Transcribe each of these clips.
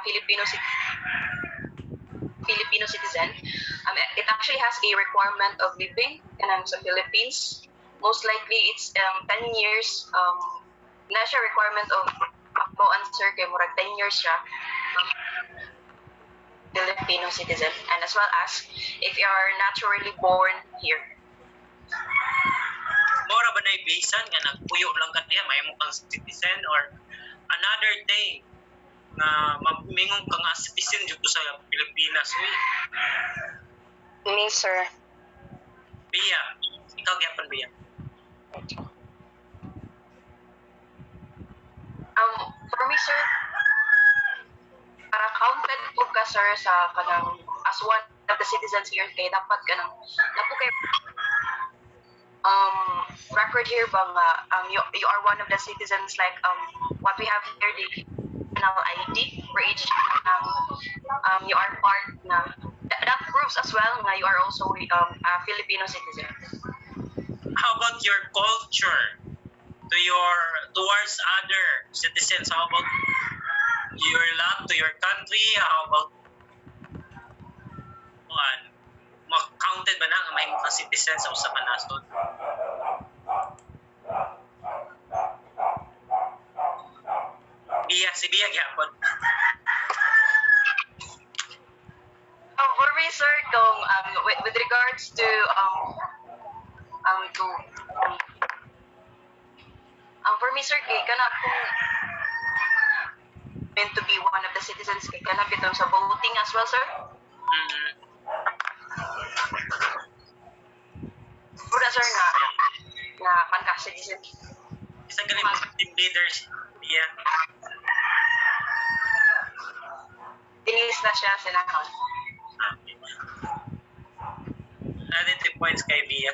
Filipino citizen, it actually has a requirement of living sa Philippines. Most likely, it's 10 years. Na siya requirement of ako answer kay murag 10 years siya. Filipino citizen, and as well as if you are naturally born here. Mora ba na bisan nga nagpuyo lang ka diya may mo kang citizen or another thing na mamingon ka nga citizen dito sa Pilipinas Me, sir. Bia, ikaw gyapon Bia. For me, sir, para counted po ka, sir, sa kanang as one of the citizens here, kay dapat ka nang napo kay record here ba nga you are one of the citizens like what we have here, the national ID for each you are part na that proves as well na you are also a Filipino citizen. How about your culture towards other citizens? How about your love to your country? How about counted ba na nga may mga citizens sa usa ka nasod? Si Bia gyapon. For me, sir, kung with regards to for me, sir, kay kana kung meant to be one of the citizens kay kana bitong sa voting as well, sir. Pura, sir, na pan-citizen. Isa galing mga team leaders, Bia. Tinis na siya sa nakon. Added the points kay Bia.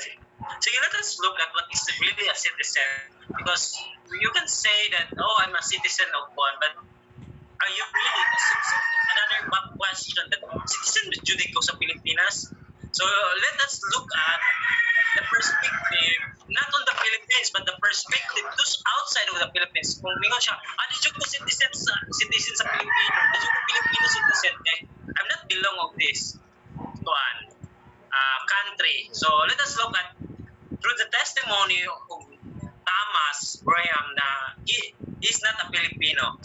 So let us look at what is really a citizen, because you can say that, oh, I'm a citizen of one, but are you really a citizen? Another back question, that citizen Judy ko sa Pilipinas. So let us look at the perspective, not on the Philippines, but the perspective those outside of the Philippines. Kung mingon siya, di ko citizen sa Pilipinas, di ko Filipino citizen, I'm not belong of this country. So let us look at through the testimony of Thomas Graham na he is not a Filipino.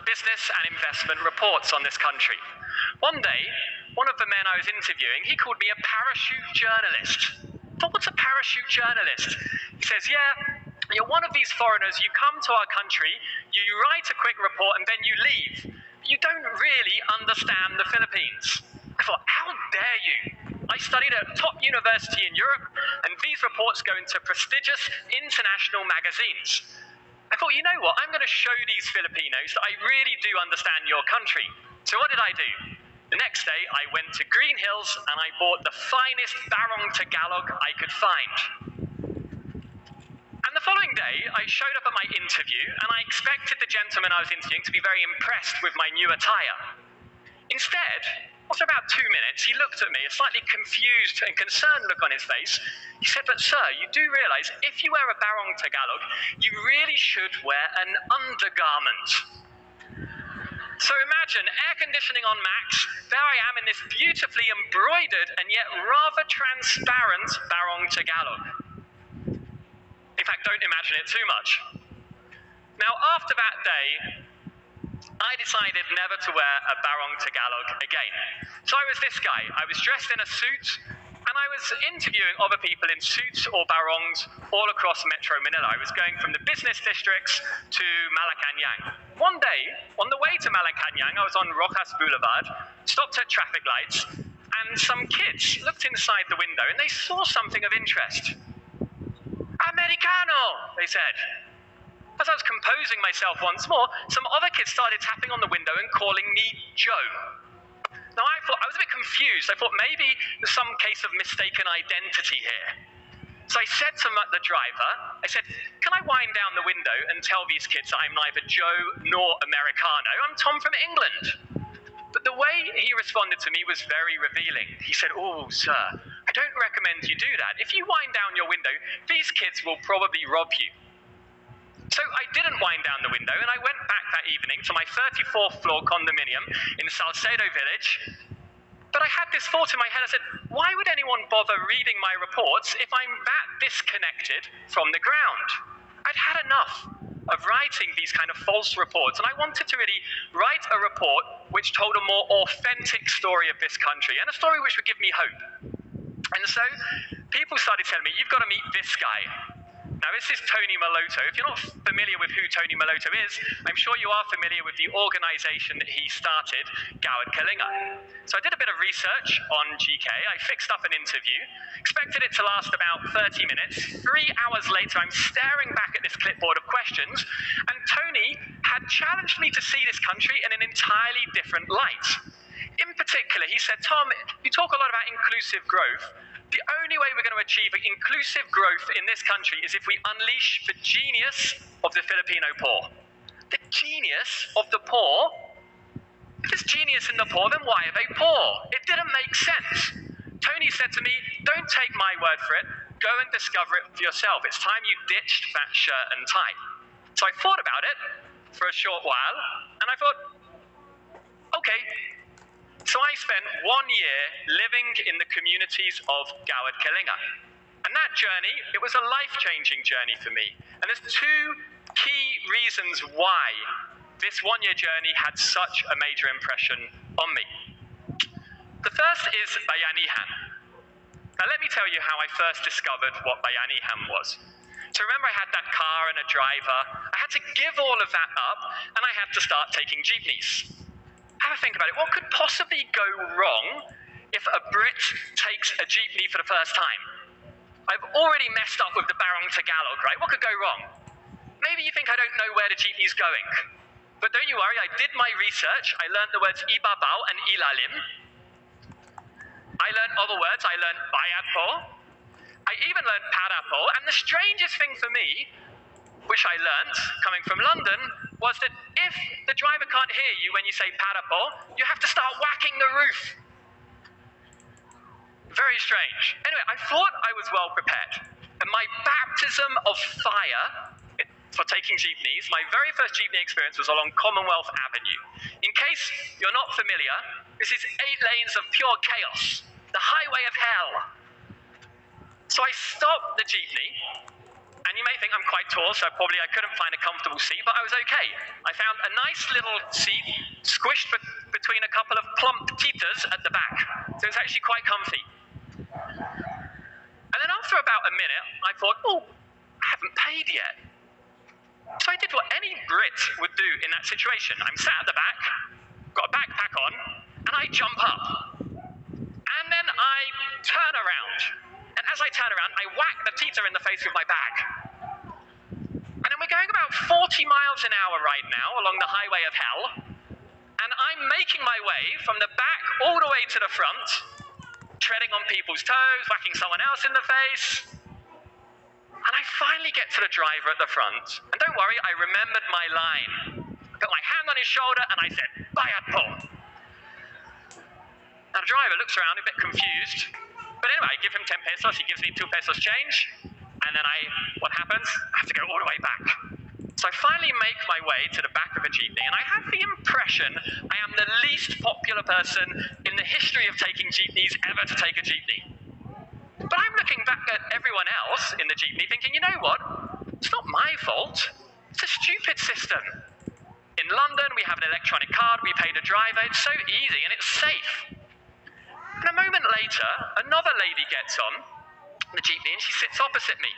Business and investment reports on this country. One day, one of the men I was interviewing, he called me a parachute journalist. I thought, what's a parachute journalist? He says, yeah, you're one of these foreigners, you come to our country, you write a quick report and then you leave. You don't really understand the Philippines. I thought, how dare you? I studied at a top university in Europe and these reports go into prestigious international magazines. I thought, you know what, I'm going to show these Filipinos that I really do understand your country. So what did I do? The next day, I went to Green Hills and I bought the finest Barong Tagalog I could find. And the following day, I showed up at my interview and I expected the gentleman I was interviewing to be very impressed with my new attire. Instead, after about 2 minutes, he looked at me, a slightly confused and concerned look on his face. He said, but sir, you do realise if you wear a Barong Tagalog, you really should wear an undergarment. So imagine, air conditioning on max, there I am in this beautifully embroidered and yet rather transparent Barong Tagalog. In fact, don't imagine it too much. Now, after that day, I decided never to wear a Barong Tagalog again. So I was this guy. I was dressed in a suit, and I was interviewing other people in suits or barongs all across Metro Manila. I was going from the business districts to Malacanang. One day, on the way to Malacanang, I was on Rojas Boulevard, stopped at traffic lights, and some kids looked inside the window, and they saw something of interest. Americano, they said. As I was composing myself once more, some other kids started tapping on the window and calling me Joe. Now I was a bit confused. I thought maybe there's some case of mistaken identity here. So I said to the driver, I said, can I wind down the window and tell these kids that I'm neither Joe nor Americano? I'm Tom from England. But the way he responded to me was very revealing. He said, oh, sir, I don't recommend you do that. If you wind down your window, these kids will probably rob you. So I didn't wind down the window, and I went back that evening to my 34th floor condominium in Salcedo Village. But I had this thought in my head. I said, why would anyone bother reading my reports if I'm that disconnected from the ground? I'd had enough of writing these kind of false reports, and I wanted to really write a report which told a more authentic story of this country, and a story which would give me hope. And so people started telling me, you've got to meet this guy. Now, this is Tony Melotto. If you're not familiar with who Tony Melotto is, I'm sure you are familiar with the organization that he started, Goward Kalinga. So I did a bit of research on GK. I fixed up an interview, expected it to last about 30 minutes. 3 hours later, I'm staring back at this clipboard of questions, and Tony had challenged me to see this country in an entirely different light. In particular, he said, Tom, you talk a lot about inclusive growth. The only way we're going to achieve inclusive growth in this country is if we unleash the genius of the Filipino poor. The genius of the poor? If there's genius in the poor, then why are they poor? It didn't make sense. Tony said to me, don't take my word for it. Go and discover it for yourself. It's time you ditched that shirt and tie. So I thought about it for a short while, and I thought, okay. So I spent 1 year living in the communities of Goward Kalinga. And that journey, it was a life-changing journey for me. And there's two key reasons why this 1 year journey had such a major impression on me. The first is Bayanihan. Now let me tell you how I first discovered what Bayanihan was. So remember, I had that car and a driver. I had to give all of that up, and I had to start taking jeepneys. Have a think about it. What could possibly go wrong if a Brit takes a jeepney for the first time? I've already messed up with the Barong Tagalog, right? What could go wrong? Maybe you think I don't know where the jeepney's going. But don't you worry, I did my research. I learned the words ibabaw and ilalim. I learned other words. I learned bayad po. I even learned parapo. And the strangest thing for me, which I learned coming from London, was that if the driver can't hear you when you say parapo, you have to start whacking the roof. Very strange. Anyway, I thought I was well prepared. And my baptism of fire for taking jeepneys, my very first jeepney experience was along Commonwealth Avenue. In case you're not familiar, this is 8 lanes of pure chaos, the highway of hell. So I stopped the jeepney. And you may think I'm quite tall, so probably I couldn't find a comfortable seat, but I was okay. I found a nice little seat squished between a couple of plump teeters at the back. So it was actually quite comfy. And then after about a minute, I thought, oh, I haven't paid yet. So I did what any Brit would do in that situation. I'm sat at the back, got a backpack on, and I jump up. And then I turn around. And as I turn around, I whack the teeter in the face with my bag. And then we're going about 40 miles an hour right now along the highway of hell. And I'm making my way from the back all the way to the front, treading on people's toes, whacking someone else in the face. And I finally get to the driver at the front. And don't worry, I remembered my line. I put my hand on his shoulder and I said, bayad po. Now the driver looks around a bit confused. But anyway, I give him 10 pesos, he gives me 2 pesos change, and then what happens? I have to go all the way back. So I finally make my way to the back of a jeepney, and I have the impression I am the least popular person in the history of taking jeepneys ever to take a jeepney. But I'm looking back at everyone else in the jeepney thinking, you know what? It's not my fault. It's a stupid system. In London, we have an electronic card, we pay the driver, it's so easy and it's safe. And a moment later, another lady gets on the jeepney and she sits opposite me.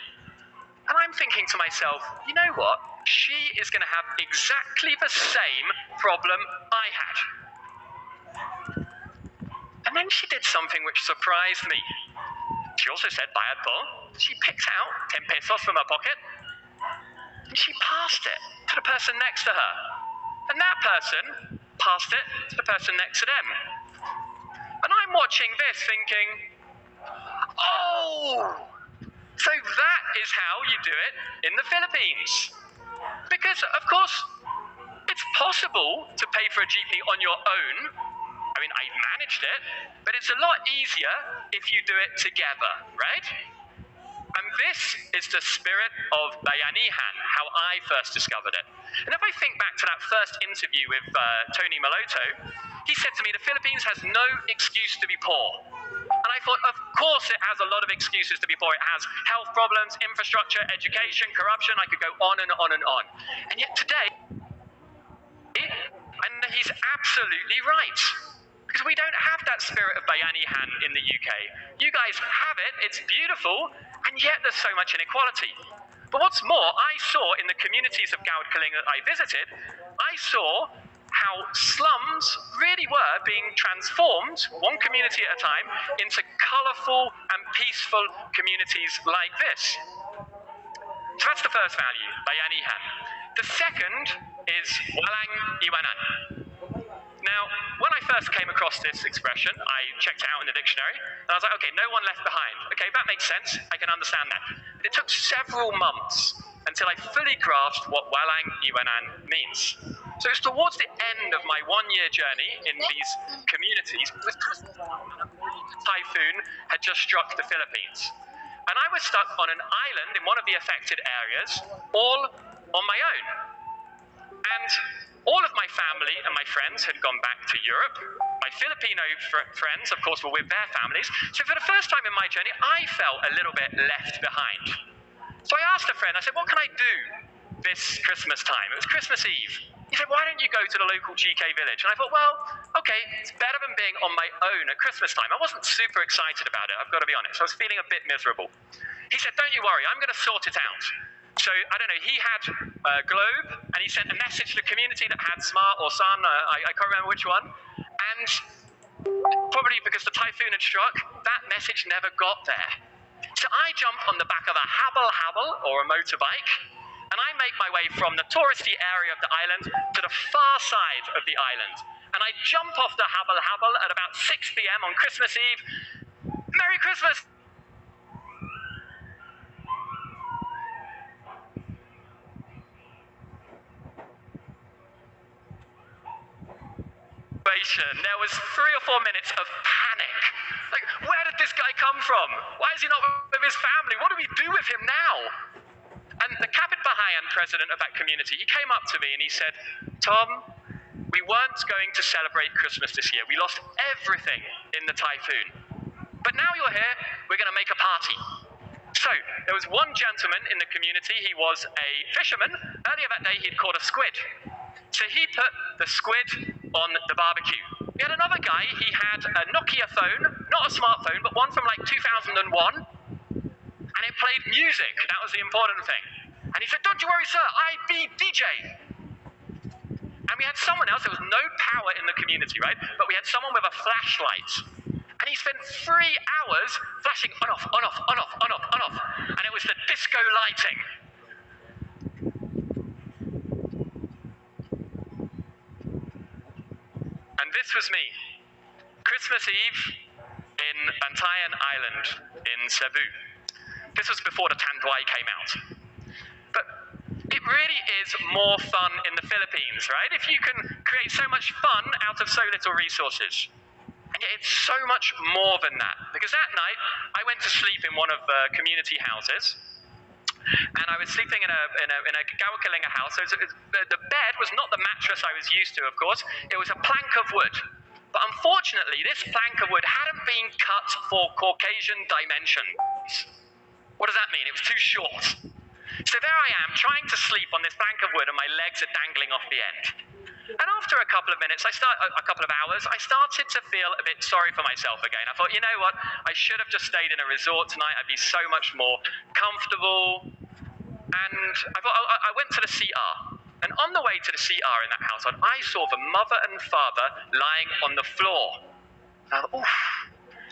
And I'm thinking to myself, you know what? She is going to have exactly the same problem I had. And then she did something which surprised me. She also said, bayad po. She picked out 10 pesos from her pocket and she passed it to the person next to her. And that person passed it to the person next to them. And I'm watching this thinking, oh, So that is how you do it in the Philippines. Because, of course, it's possible to pay for a jeepney on your own. I mean, I managed it, but it's a lot easier if you do it together, right? And this is the spirit of Bayanihan, how I first discovered it. And if I think back to that first interview with Tony Maloto, he said to me, the Philippines has no excuse to be poor. And I thought, of course it has a lot of excuses to be poor. It has health problems, infrastructure, education, corruption. I could go on and on and on. And yet today, and he's absolutely right. Because we don't have that spirit of Bayanihan in the UK. You guys have it, it's beautiful, and yet there's so much inequality. But what's more, I saw in the communities of Gawd Kaling that I visited, I saw how slums really were being transformed, one community at a time, into colourful and peaceful communities like this. So that's the first value, Bayanihan. The second is Walang Iwanan. Now, when I first came across this expression, I checked it out in the dictionary, and I was like, okay, no one left behind. Okay, that makes sense. I can understand that. But it took several months until I fully grasped what Walang Iwanan means. So it's towards the end of my one-year journey in these communities, typhoon had just struck the Philippines. And I was stuck on an island in one of the affected areas, all on my own. And all of my family and my friends had gone back to Europe. My Filipino friends, of course, were with their families. So for the first time in my journey, I felt a little bit left behind. So I asked a friend, I said, what can I do this Christmas time? It was Christmas Eve. He said, why don't you go to the local GK village? And I thought, well, okay, it's better than being on my own at Christmas time. I wasn't super excited about it, I've got to be honest. I was feeling a bit miserable. He said, don't you worry, I'm going to sort it out. So, I don't know, he had a globe, and he sent a message to the community that had Smart or Sun, I can't remember which one, and probably because the typhoon had struck, that message never got there. So I jump on the back of a habal, or a motorbike, and I make my way from the touristy area of the island to the far side of the island. And I jump off the habal at about 6 p.m. on Christmas Eve. Merry Christmas! There was 3 or 4 minutes of panic. Like, where did this guy come from? Why is he not with his family? What do we do with him now? And the Kapit Bahayan president of that community, he came up to me and he said, Tom, we weren't going to celebrate Christmas this year. We lost everything in the typhoon. But now you're here, we're going to make a party. So, there was one gentleman in the community, he was a fisherman. Earlier that day, he'd caught a squid. So he put the squid on the barbecue. We had another guy, he had a Nokia phone, not a smartphone, but one from like 2001, and it played music. That was the important thing. And he said, don't you worry, sir, I be DJ. And we had someone else, there was no power in the community, right? But we had someone with a flashlight. And he spent 3 hours flashing on off, on off, on off, on off, on off. And it was the disco lighting. And this was me. Christmas Eve in Bantayan Island in Cebu. This was before the Tanduay came out. But it really is more fun in the Philippines, right? If you can create so much fun out of so little resources. And yet it's so much more than that. Because that night, I went to sleep in one of the community houses. And I was sleeping in a Gawakalinga house. So the bed was not the mattress I was used to, of course. It was a plank of wood. But unfortunately, this plank of wood hadn't been cut for Caucasian dimensions. What does that mean? It was too short. So there I am, trying to sleep on this plank of wood, and my legs are dangling off the end. And after a couple of minutes, a couple of hours, I started to feel a bit sorry for myself again. I thought, you know what? I should have just stayed in a resort tonight. I'd be so much more comfortable. And I thought, I went to the CR. And on the way to the CR in that household, I saw the mother and father lying on the floor. And I thought, oof,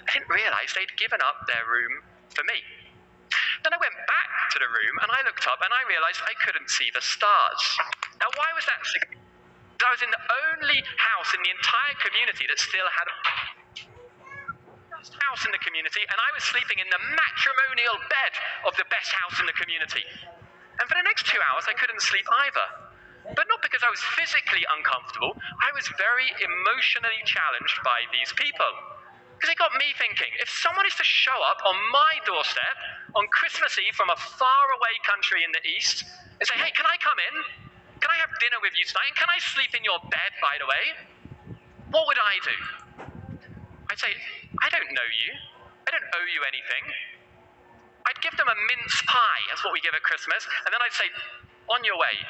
I didn't realise they'd given up their room for me. Then I went back to the room and I looked up and I realised I couldn't see the stars. Now, why was that significant? I was in the only house in the entire community that still had best house in the community, and I was sleeping in the matrimonial bed of the best house in the community. And for the next 2 hours, I couldn't sleep either. But not because I was physically uncomfortable, I was very emotionally challenged by these people. Because it got me thinking, if someone is to show up on my doorstep on Christmas Eve from a faraway country in the East and say, hey, can I come in? Can I have dinner with you tonight? And can I sleep in your bed, by the way? What would I do? I'd say, I don't know you. I don't owe you anything. I'd give them a mince pie, that's what we give at Christmas, and then I'd say, on your way.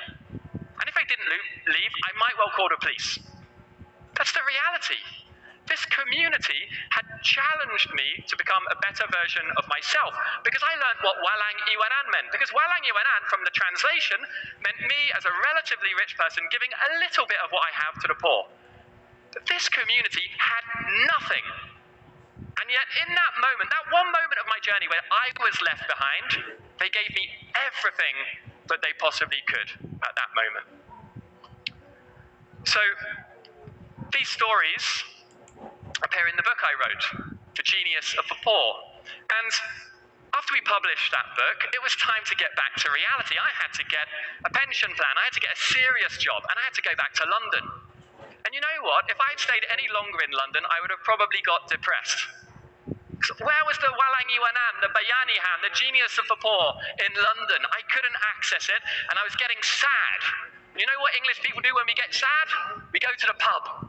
And if they didn't leave, I might well call the police. That's the reality. This community had challenged me to become a better version of myself because I learned what walang iwanan meant. Because walang iwanan, from the translation, meant me as a relatively rich person giving a little bit of what I have to the poor. But this community had nothing. And yet in that moment, that one moment of my journey where I was left behind, they gave me everything that they possibly could at that moment. So these stories appear in the book I wrote, The Genius of the Poor. And after we published that book, it was time to get back to reality. I had to get a pension plan, I had to get a serious job, and I had to go back to London. And you know what? If I'd stayed any longer in London, I would have probably got depressed. Where was the Walang Iwanan, the Bayanihan, the Genius of the Poor in London? I couldn't access it, and I was getting sad. You know what English people do when we get sad? We go to the pub.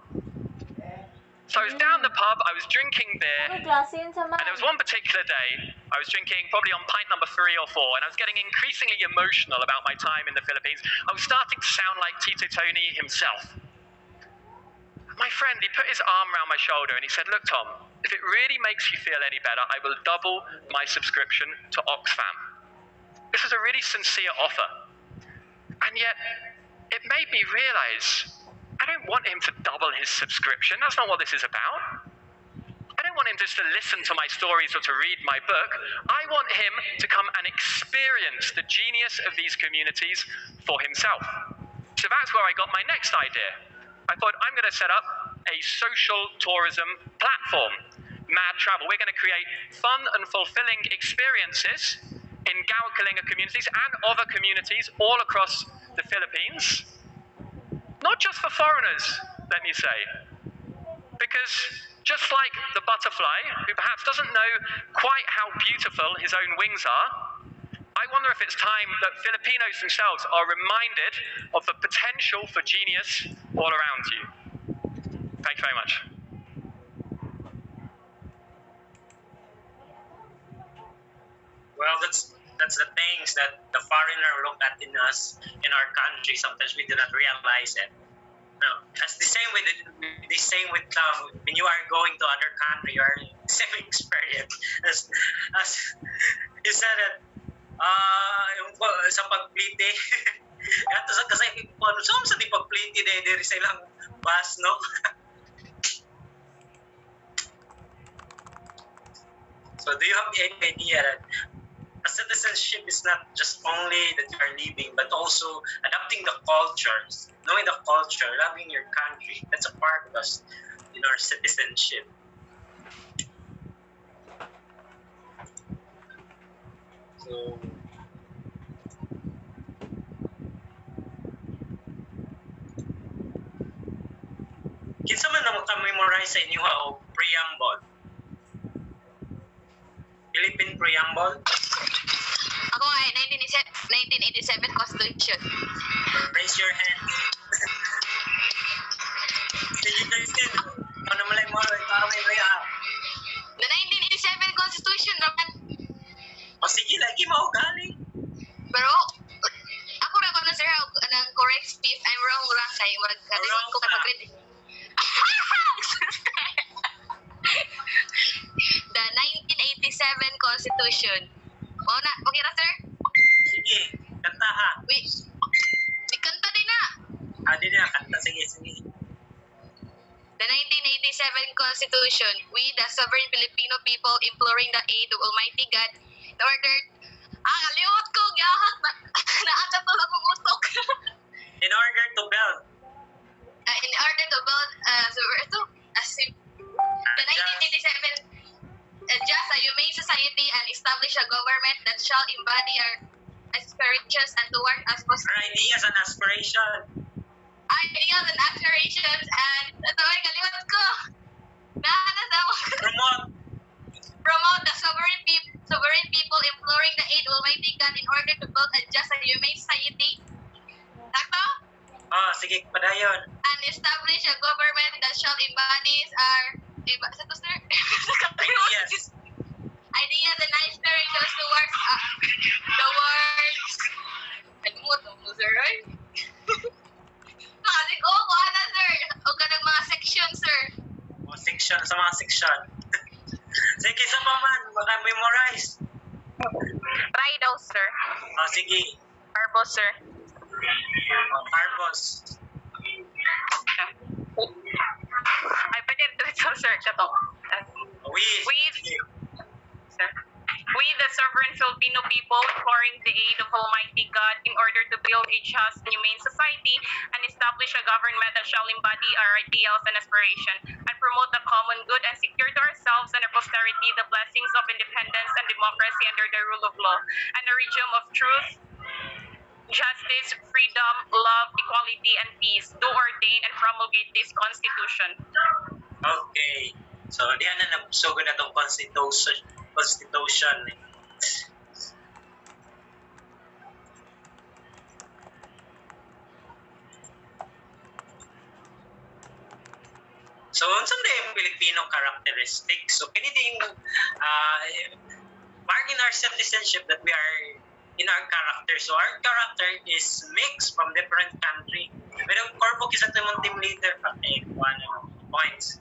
So I was down the pub, I was drinking beer, and there was one particular day, I was drinking probably on pint number 3 or 4, and I was getting increasingly emotional about my time in the Philippines. I was starting to sound like Tito Tony himself. My friend, he put his arm around my shoulder and he said, look, Tom, if it really makes you feel any better, I will double my subscription to Oxfam. This was a really sincere offer. And yet, it made me realize, I don't want him to double his subscription. That's not what this is about. I don't want him just to listen to my stories or to read my book. I want him to come and experience the genius of these communities for himself. So that's where I got my next idea. I thought, I'm going to set up a social tourism platform, Mad Travel. We're going to create fun and fulfilling experiences in Gawakalinga communities and other communities all across the Philippines. Not just for foreigners, let me say. Because just like the butterfly, who perhaps doesn't know quite how beautiful his own wings are, I wonder if it's time that Filipinos themselves are reminded of the potential for genius all around you. Thank you very much. Well, that's the things that the foreigner look at in us, in our country. Sometimes we do not realize it. No, that's the same with when you are going to other country, you are same experience as you said that yung sa pagpliti ato sa kasi kung sa di pagpliti diri sa ilang bus, no? So do you have any idea that a citizenship is not just only that you are living, but also adapting the cultures, knowing the culture, loving your country? That's a part of us in our citizenship. So, kinsa man na maka-memorize sa inyo o preamble? Philippine preamble? Ako ay 1987 Constitution. Raise your hand. Sige, Kristen. Ano malay mo? The 1987 Constitution naman. O sige, lagi maugali. Pero ako ra ko na sir ang correct if I'm wrong kay magkadikot ko kapag The 1987 Constitution. Okay na sir? Sige, kanta ha. Wait. Di kanta din na. Di na kanta. Sige. The 1987 Constitution, we, the sovereign Filipino people, imploring the aid of Almighty God, in order... kaliwat ko, gahak na. Naakatol akong utok. In order to build. The 1987 just a humane society and establish a government that shall embody our aspirations and to work as possible. Our ideas and aspiration. Ideals and aspirations and ito ay kaliwat ko. Promote the sovereign people imploring the aid of Almighty God in order to build a just and humane society. Sakto? Oh, sige, padayon. And establish a government that shall embody our Ideas. ideas and aspirations towards the words. Nagmuto mo, sir, right? Kasi ko, ano, sir? O ganang mga section, sir. Oh, section, sa mga section. Sige, sa paman, maka-memorize. Try daw, sir. Oh, sige. Verbose, sir. Oh, Carbos. Ay, pwede ito, sir. Ito. With. Sir. We, the sovereign Filipino people, imploring the aid of Almighty God in order to build a just and humane society and establish a government that shall embody our ideals and aspiration and promote the common good and secure to ourselves and our posterity the blessings of independence and democracy under the rule of law and a regime of truth, justice, freedom, love, equality, and peace. Do ordain and promulgate this Constitution. Okay. So, diyan na nabsugo na itong Constitution. So, unsa na yung Filipino characteristics? So, kini ding part in our citizenship that we are in our character. So, our character is mixed from different country. Pero, Corvo, kisa naman team leader pa one points.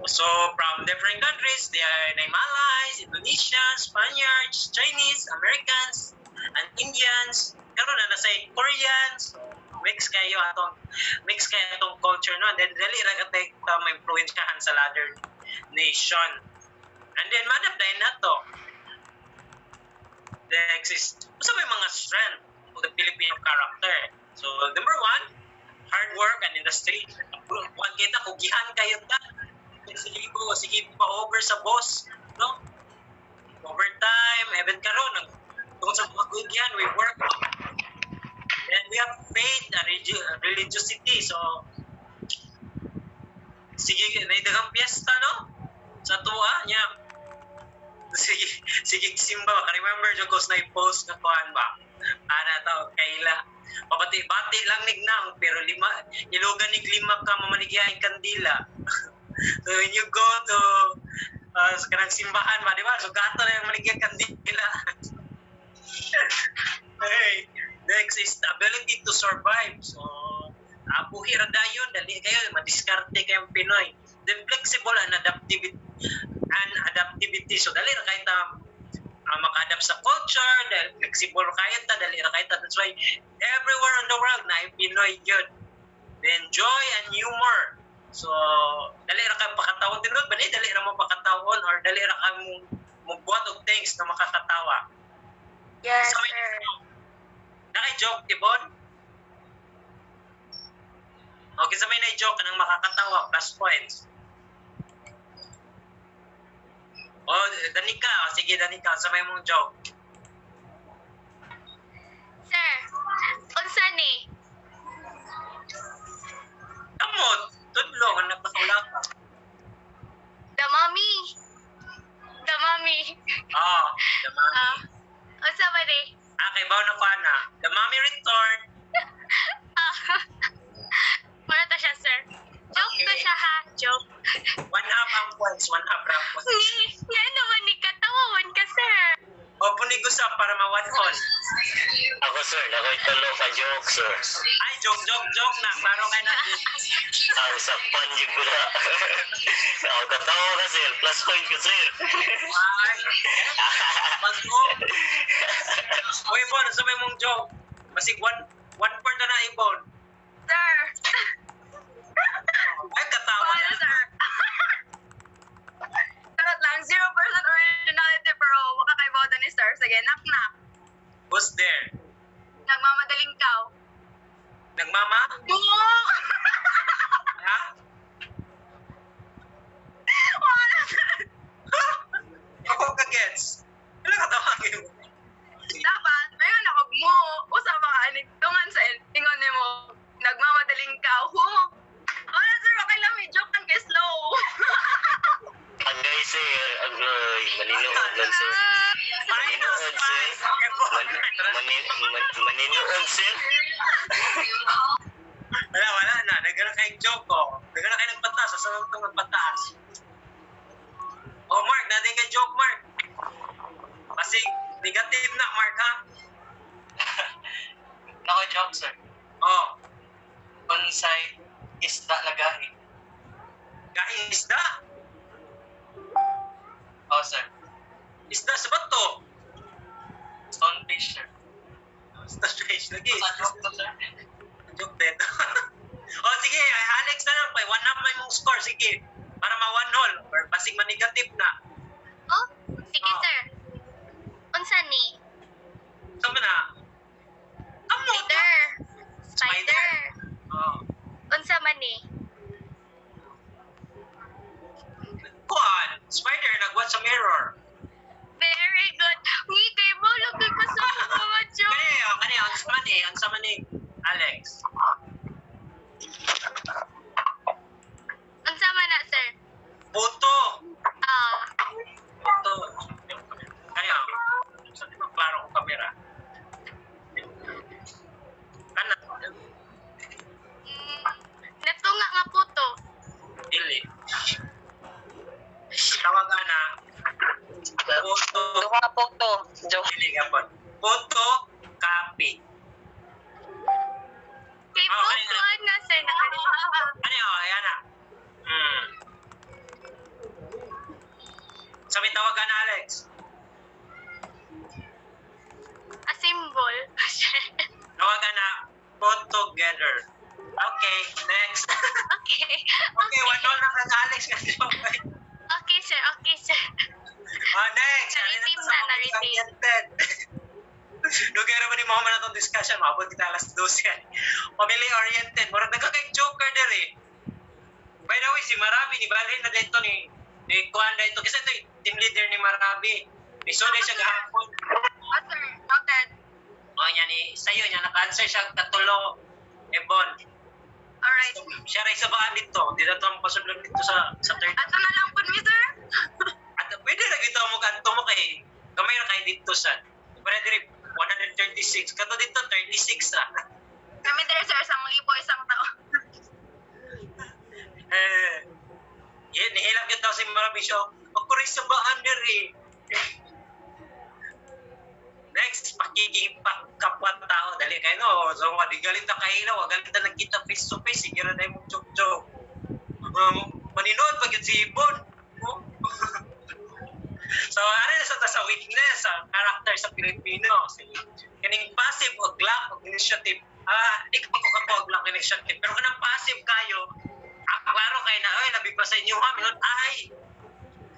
So, from different countries, they are Malays, Indonesians, Spaniards, Chinese, Americans, and Indians. Karon na say Koreans. Mix kayo atong culture no. And then dali ra katay ma-influensyahan sa other nation. And then manap dahil na to. There exist may mga strength of the Filipino character. So, number one, hard work and industry. Huwag kita, kugihan kayo ta. Sige pa over sa boss, no? Overtime, even karon tungkol sa pagkugihan, we work. And we have faith and religiosity. So, sige, naidagang piyesta, no? Sa tuwa niya. Sige, simba. Remember, Jogos na i-post na kuhan ba? Ana tao, kaila. Pabati-bati lang nignang, pero ilugan ni lima ka mamanigiyain kandila. So when you go to sa kanang simbahan ba, di ba? So gato na yung manigiyain kandila. Hey, next is the ability to survive. So, buhi ra dayon, dali kayo, madiskarte kayong Pinoy. Then flexible and adaptivity. So, dali ra kayo maka-adapt sa culture, dahil flexible kayo ta, dali ra kayo ta. That's why everywhere in the world na Pinoy yun. Then joy and humor. So, dali ra kayo pakatawon din, dali ra mo pakatawon or dali ra kayo magbuhat og things na makakatawa. Yes, So, sir. Naka-joke, Tibon? Okay, sa may na-joke ka nang makakatawa, plus points. Oh, Danica. Sige, Danica. Sa may mong joke. Sir, unsa ni? Kamot. Tudlo. Ang nagpasula ka. The mommy. The mommy. Unsa ba ni? Kay baw na ko na. The mommy return. Muna ta siya, sir. Joke Okay. to siya, ha? Joke. One half ang points. One half rank points. Nga naman ni katawawan ka, sir. O, punigusap para ma-one all. Ako sir, nakoy tulo ka joke sir. Ay, joke na. Klaro kayo natin. Ang sapan yung gula. Ako katawa ka sir, plus point ko sir. Ay. Mas mo. O, Ibon, sa may mong joke. Masig one part na Ibon. Sir. Ay, katawa Paano, na. sir? Charot lang, 0% originality pero makakaibaw ni sir. Sige, knock-knock. Who's there? Nagmamadaling ka. Nagmama? Oo! Ha? Wala na. Nagkaroon kayong joke ko. Nagkaroon kayo nagpatas. Saan itong nagpatas? Oh, Mark, natin kay joke, Mark. Kasi negative na, Mark, ha? Nako joke, sir. Oh, Unsay isda lagahi. kain isda. Oh, sir. Isda sa bato. Stonefish, sir. Isda strange lagi. Sa joke to, sir. Joke din. Oh, sige. Ay, Alex na lang. One up may mong score. Sige. Para ma-1-all. Or basig ma-negative na. Oh, sige sir. Unsa ni? Sama na. Amo. Spider. Spider. Oh. Unsa man ni? Kuan. Spider, nagwat sa mirror. Very good. Uy, kay mo, lagi ka sa mga joke. Kani, ang sama ni Alex. Unsa man na, sir? Puto. Ah, Puto. Kani, sa di klaro ko kamera. Kana, natunga nga puto. dili. Tawagan na. Puto. Duha po to. Joke. Dili gapon. Puto, kapi. Kay Oh, kaya nga. putuan nga, sir. Nakalimutan. Ayan na. Sabi tawagan na, Alex. A symbol. Tawagan na, put together. Okay, next. Okay. Okay, 1-all na kang Alex kasi okay. Okay, sir. Okay, sir. Oh, next. Naritim na, naritim. Oriented. Dugay naman ni Muhammad na itong discussion. Maabot kita alas 12 yan. Family-oriented. Murag nagkaka-joker there eh. By the way, si Marabi, ni Balay na dito ni Kuan na ito. Kasi ito yung team leader ni Marabi. May sunday siya gahapon. Oh, sir. Noted. O niya sa'yo niya, naka-answer siya katulo. Ebon. Alright. Siya rin sa baan dito. Di na ito ang pasudlan dito sa third. Ato na lang po mi, sir. At pwede na dito mo kanto mo kay kamay na kayo dito sa. Pwede rin 136. Kato dito 36 ah. Kami dire, sir. 1,000 isang tao. Nihilap yun daw si Marabi siya. Magkurin sa baan diri. Next, pakikipagkapwa tao. Dali kayo no. So, di galit na kahilaw. Galit na nagkita face to face. Sige na tayo mong chok-chok. Maninood pag yun si Ibon. So, ano na sa weakness, sa character sa Pilipino. Kaning passive o lack of initiative. Di ko kapag lack of initiative. Pero kanang passive kayo, klaro kayo na, labi pa sa inyo ha. Minun,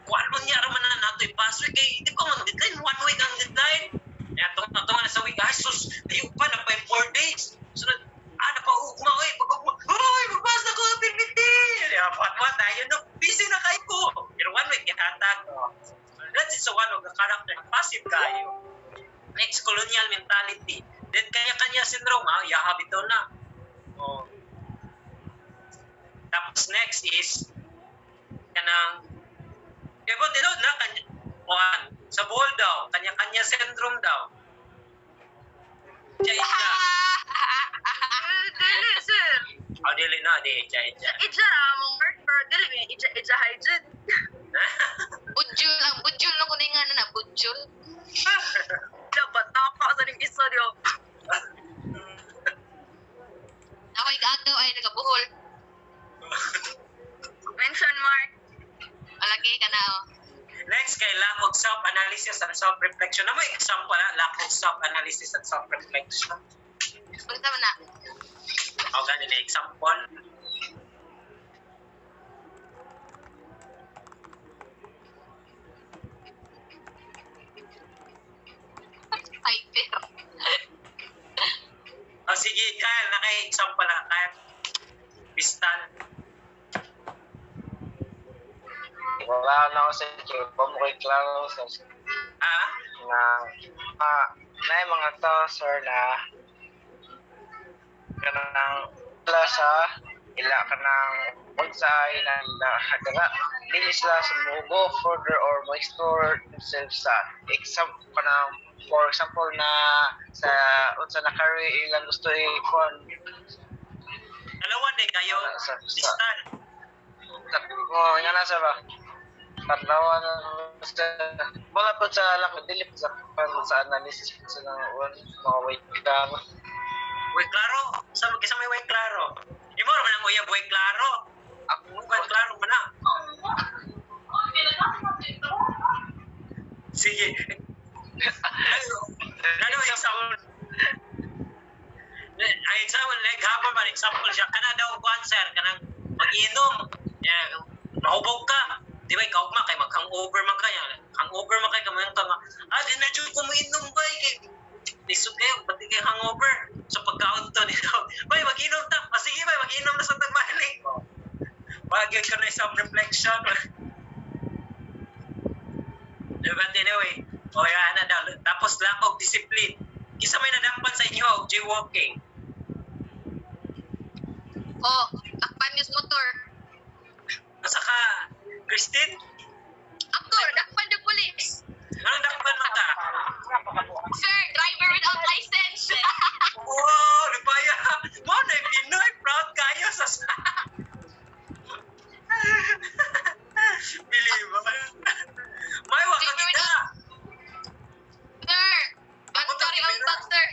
kuwan mo niya raman na nato i-pass week. Hindi ko man deadline. 1 week ang deadline. Kaya tunga na sa week. Ay, sus, ayaw pa na pa 4 days. Sunod, napaugma, pag-ugma. Magbas na ko sa PPT. What, ayun no, busy na kayo ko. Pero 1 week, ihatag ko. That is one of the character. Passive kayo. Next, colonial mentality. Then, kanya-kanya syndrome, yahab ito na. Oh. Tapos next is, kanang, but ito na, sa ball daw, kanya-kanya syndrome daw. Ija. Dili, sir. Dili na, ija. Ija, mong word for dili. Ija hygiene. Budjul lang ko na nga na, budjul. Dapat taka sa ning episodyo. Ako'y kaagaw ay nagabuhol. Mention mark. Alagay ka na, Next kay lack of self-analysis and self-reflection. Ano mo example lack of self-analysis and self-reflection? Punta mo na. Ganun na example. Ay, pero. Sige, Kyle, naka-example na. Kyle, Pistal. Wala na ako sa job mo kay klaro sa na yung mga tao sir na kanang sa ila kanang unsay na nakadala dili sila go further or mo explore themselves sa for example na sa unsa na career ilang gusto i-kon Dalawa din kayo. sa Distan. nga nasa ba Tatlawa na sa wala po sa lang dili po sa analysis sa mga weight lang Way klaro. Sa may way klaro. Imo ra man ang uyab way klaro. Ako mo klaro man na. Sige. Ano example? Ay example like hapon man example siya kana daw cancer kanang mag-inom. Mahubog ka. Di ba ikaw kay mag-hangover man kaya. Hangover man kay kamang tama. Di na jud ko mo-inom ba kay lisod kayo, pati kayo hangover. So pagkaon to nito, bay, mag-inom ta. Sige bay, mag-inom na sa tagbalik. Bagay ko na isang reflection. But anyway, yan na daw. Tapos lack of discipline. Isa may nadampan sa inyo, jaywalking. Takpan yung motor. Nasa ka, Christine? Aktor, dakpan yung police. Anong dakpan mo ka? Sir, driver without license. Wow, lupaya. Mo na Pinoy, proud kayo sa Believe. May wakakita. Sir, sorry on top, sir.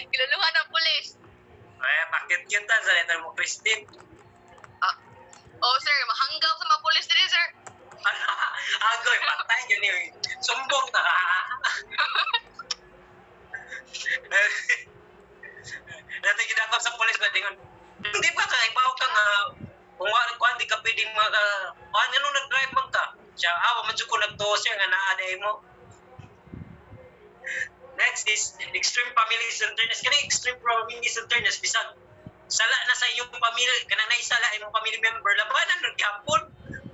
Kiluluhan ng police. Bakit kita sa letter mo, Christine? Sir, mahanggaw sa mga police din, sir. Agoy, patay yun yun. Sumbong na ka. Dati ginagawa sa polis na dingon. Hindi pa ka, ipaw ka nga. Kung di ka pwedeng ano nag-drive man ka? Siya, man ko nagtuos siya nga naaday mo. Next is extreme family centeredness. Kaya extreme family centeredness, bisag sala na sa iyong pamilya, kanang naisala imong family member, labanan lang gyapon.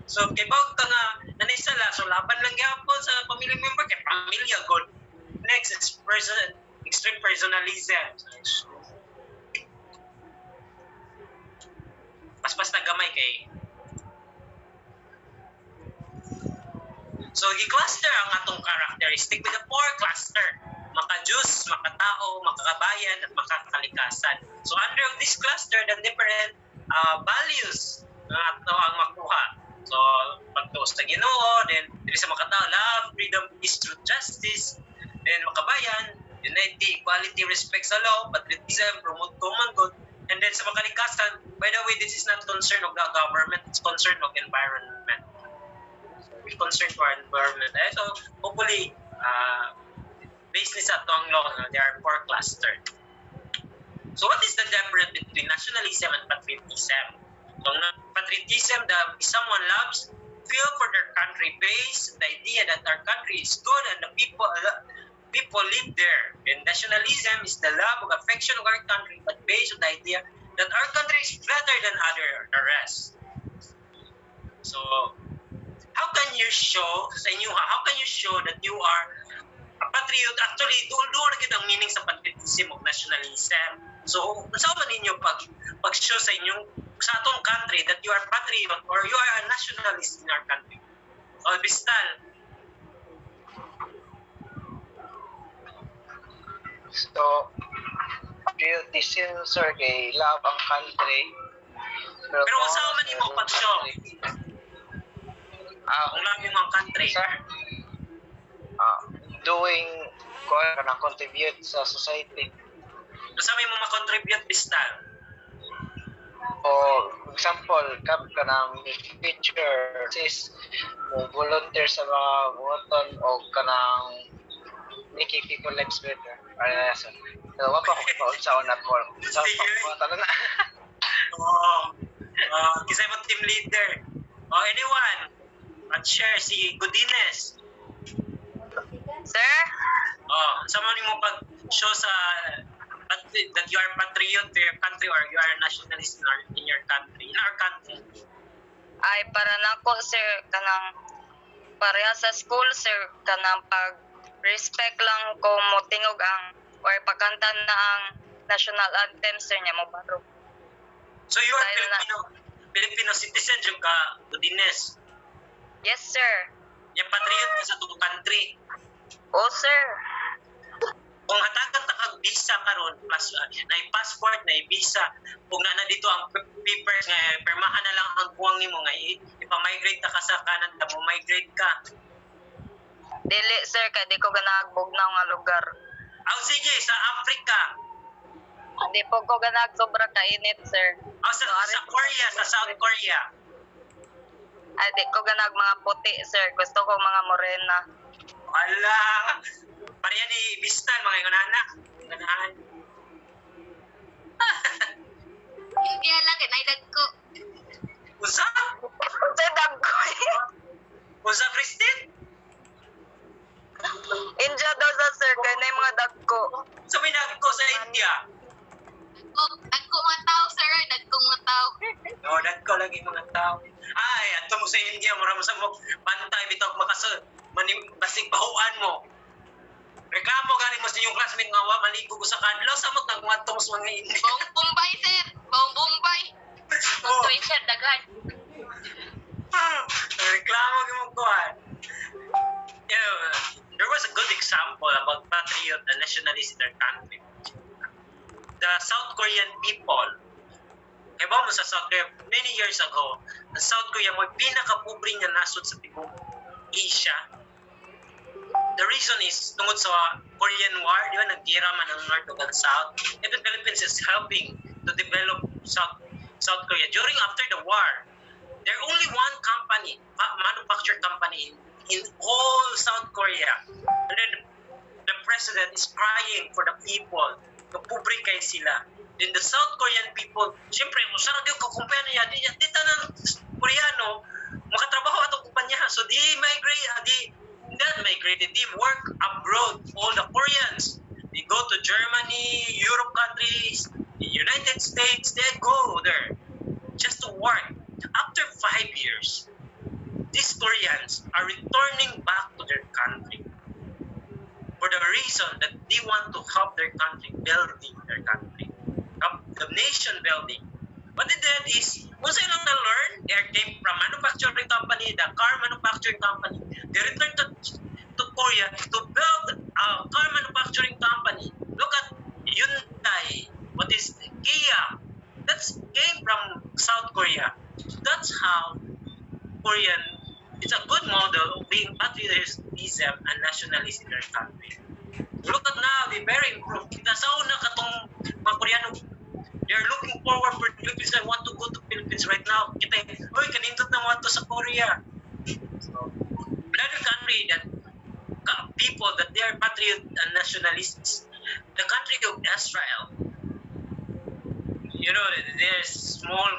So kay bawag ka nga naisala, so laban lang gyapon sa family member kay pamilya god. Next is extreme personalism. Paspas na gamay kay. So gi-cluster ang atong characteristic with a four cluster. Maka-Diyos, makatao, makakabayan, at makakalikasan. So under this cluster, the different values na ato ang makuha. So pagtuos sa Ginoo, then dili sa makatao, love, freedom, peace, truth, justice, then makabayan, unity, equality, respect sa law, patriotism, promote common good, and then sa makalikasan, by the way, this is not concern of the government, it's concern of environment. We concern for environment. So hopefully, based sa atong law, there are four clusters. So what is the difference between nationalism and patriotism? So patriotism, someone loves, feel for their country based on the idea that our country is good and the people live there. And nationalism is the love or affection of our country, but based on the idea that our country is better than the rest. So how can you show sa inyo, how can you show that you are a patriot? Actually, doon na kita ang meaning sa patriotism of nationalism. So, saan ba ninyo pag-show sa inyong, sa atong country that you are patriot or you are a nationalist in our country? O, Bistal. so patriotism sir kay love ang country Pero kung saan man imo pag-show? Kung lang yung mga country. sir doing kanang contribute sa society Kung saan mo makontribute, Bistal? o example kanang teacher sis mo volunteer sa mga buhaton o kanang making people lives better so wala pa ako paunsaon na for sa pagbuhatan na Kisay mo team leader. Anyone? Mag-share si Godines. Sir? Sama mo pag-show sa that you are patriot to your country or you are a nationalist in your country, in our country. Ay para nako sir kanang pareha sa school sir kanang pag respect lang ko mo tingog ang or pagkantan na ang national anthem sir niya mo baro. So you are Dahil Filipino citizen jud ka, Udines. Yes sir. Yung patriot ka sa tuong country. Oh sir. Kung hatagan ta kag visa karon plus na passport na visa kung na dito ang papers nga permahan na lang ang buwang nimo nga ipa-migrate ta ka sa Canada mo migrate ka. Dili sir kay di ko ganagbugnaw nga lugar. Aw sige sa Africa. Di po ko ganag sobra kainit sir. Aw sa Korea, sa South Korea. Ay di ko ganag mga puti sir. Gusto ko mga morena. Ala. Pareha ni Bistan mga anak. Ganahan. India lang kay naidag ko. Usa? Unsay dagkoy? Usa Christine? India daw sa sir kay nay mga dagko. Sa minag ko sa India. Dagko mga tao sir, dagko mga tao. No, ko lagi mga tao. Ay, ato mo sa India, mura mo sa mo bantay bitaw basig bahuan mo. Reklamo gani mo sa inyong classmate nga wa maligo ko sa kadlaw samot nang mga tos mga India. Bong Bombay sir, Bong Bombay. Oh. Sir daghan. Reklamo gyud mo kuan. There was a good example about patriot and nationalist in their country. The South Korean people, kaya ba mo sa South Korea, many years ago, the South Korea mo pinaka-pobre nga nasod sa tibok Asia. The reason is, tungod sa Korean War, di ba, nag-gira man ang North ug ang South. Even Philippines is helping to develop South Korea. During after the war, there only one company, manufacturing company in all South Korea. And then the president is crying for the people. Kapobre kay sila. Then the South Korean people, siyempre, usara di ko kumpanya niya, di tanang Koreano, makatrabaho atong kumpanya. So di not migrated, they work abroad, all the Koreans. They go to Germany, Europe countries, the United States, they go there just to work. After 5 years, these Koreans are returning back to their country for the reason that they want to help their country, building their country, help the nation building. What they did is, once they lang na-learn, they came from manufacturing company, the car manufacturing company, they returned to Korea to build a car manufacturing company. Look at Hyundai, what is Kia, that came from South Korea. That's how Korean, it's a good model of being patriotism and nationalism in their country. Look at now, they very improved. Kita sa una katong mga Koreano, they're looking forward for Philippines. I want to go to Philippines right now. Kita, oy, kanindot na mo to sa Korea. So, another country that people that they are patriot and nationalists, the country of Israel. You know, they're small,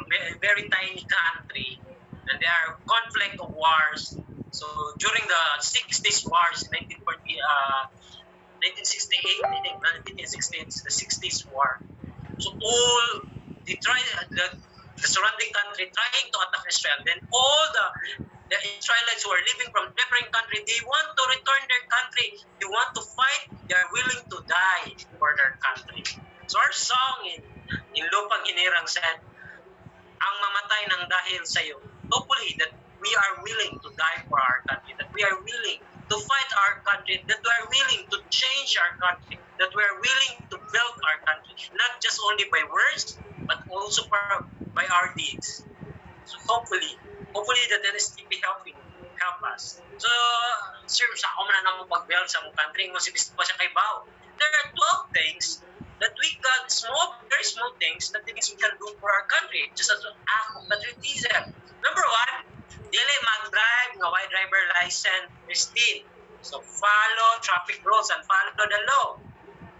very tiny country, and there are conflict of wars. So during the 60s wars, 1968, I think, 1968, the 60s war. So all the surrounding country trying to attack Israel. Then all the Israelites who are living from different countries, they want to return their country. They want to fight. They are willing to die for their country. So our song in Lupang Hinirang said, ang mamatay ng dahil sa iyo. Hopefully that we are willing to die for our country, that we are willing to fight our country, that we are willing to change our country, that we are willing to build our country, not just only by words, but also by our deeds. So hopefully that Nstp help us. So, sir, sa ako man na mo pag-build sa mong country, mo si Bispo siya kay Bao. There are 12 things that we got, very small things that we can do for our country, just as an act of patriotism. Number 1, dili mag-drive nga white driver license, Christine. So, follow traffic rules and follow the law.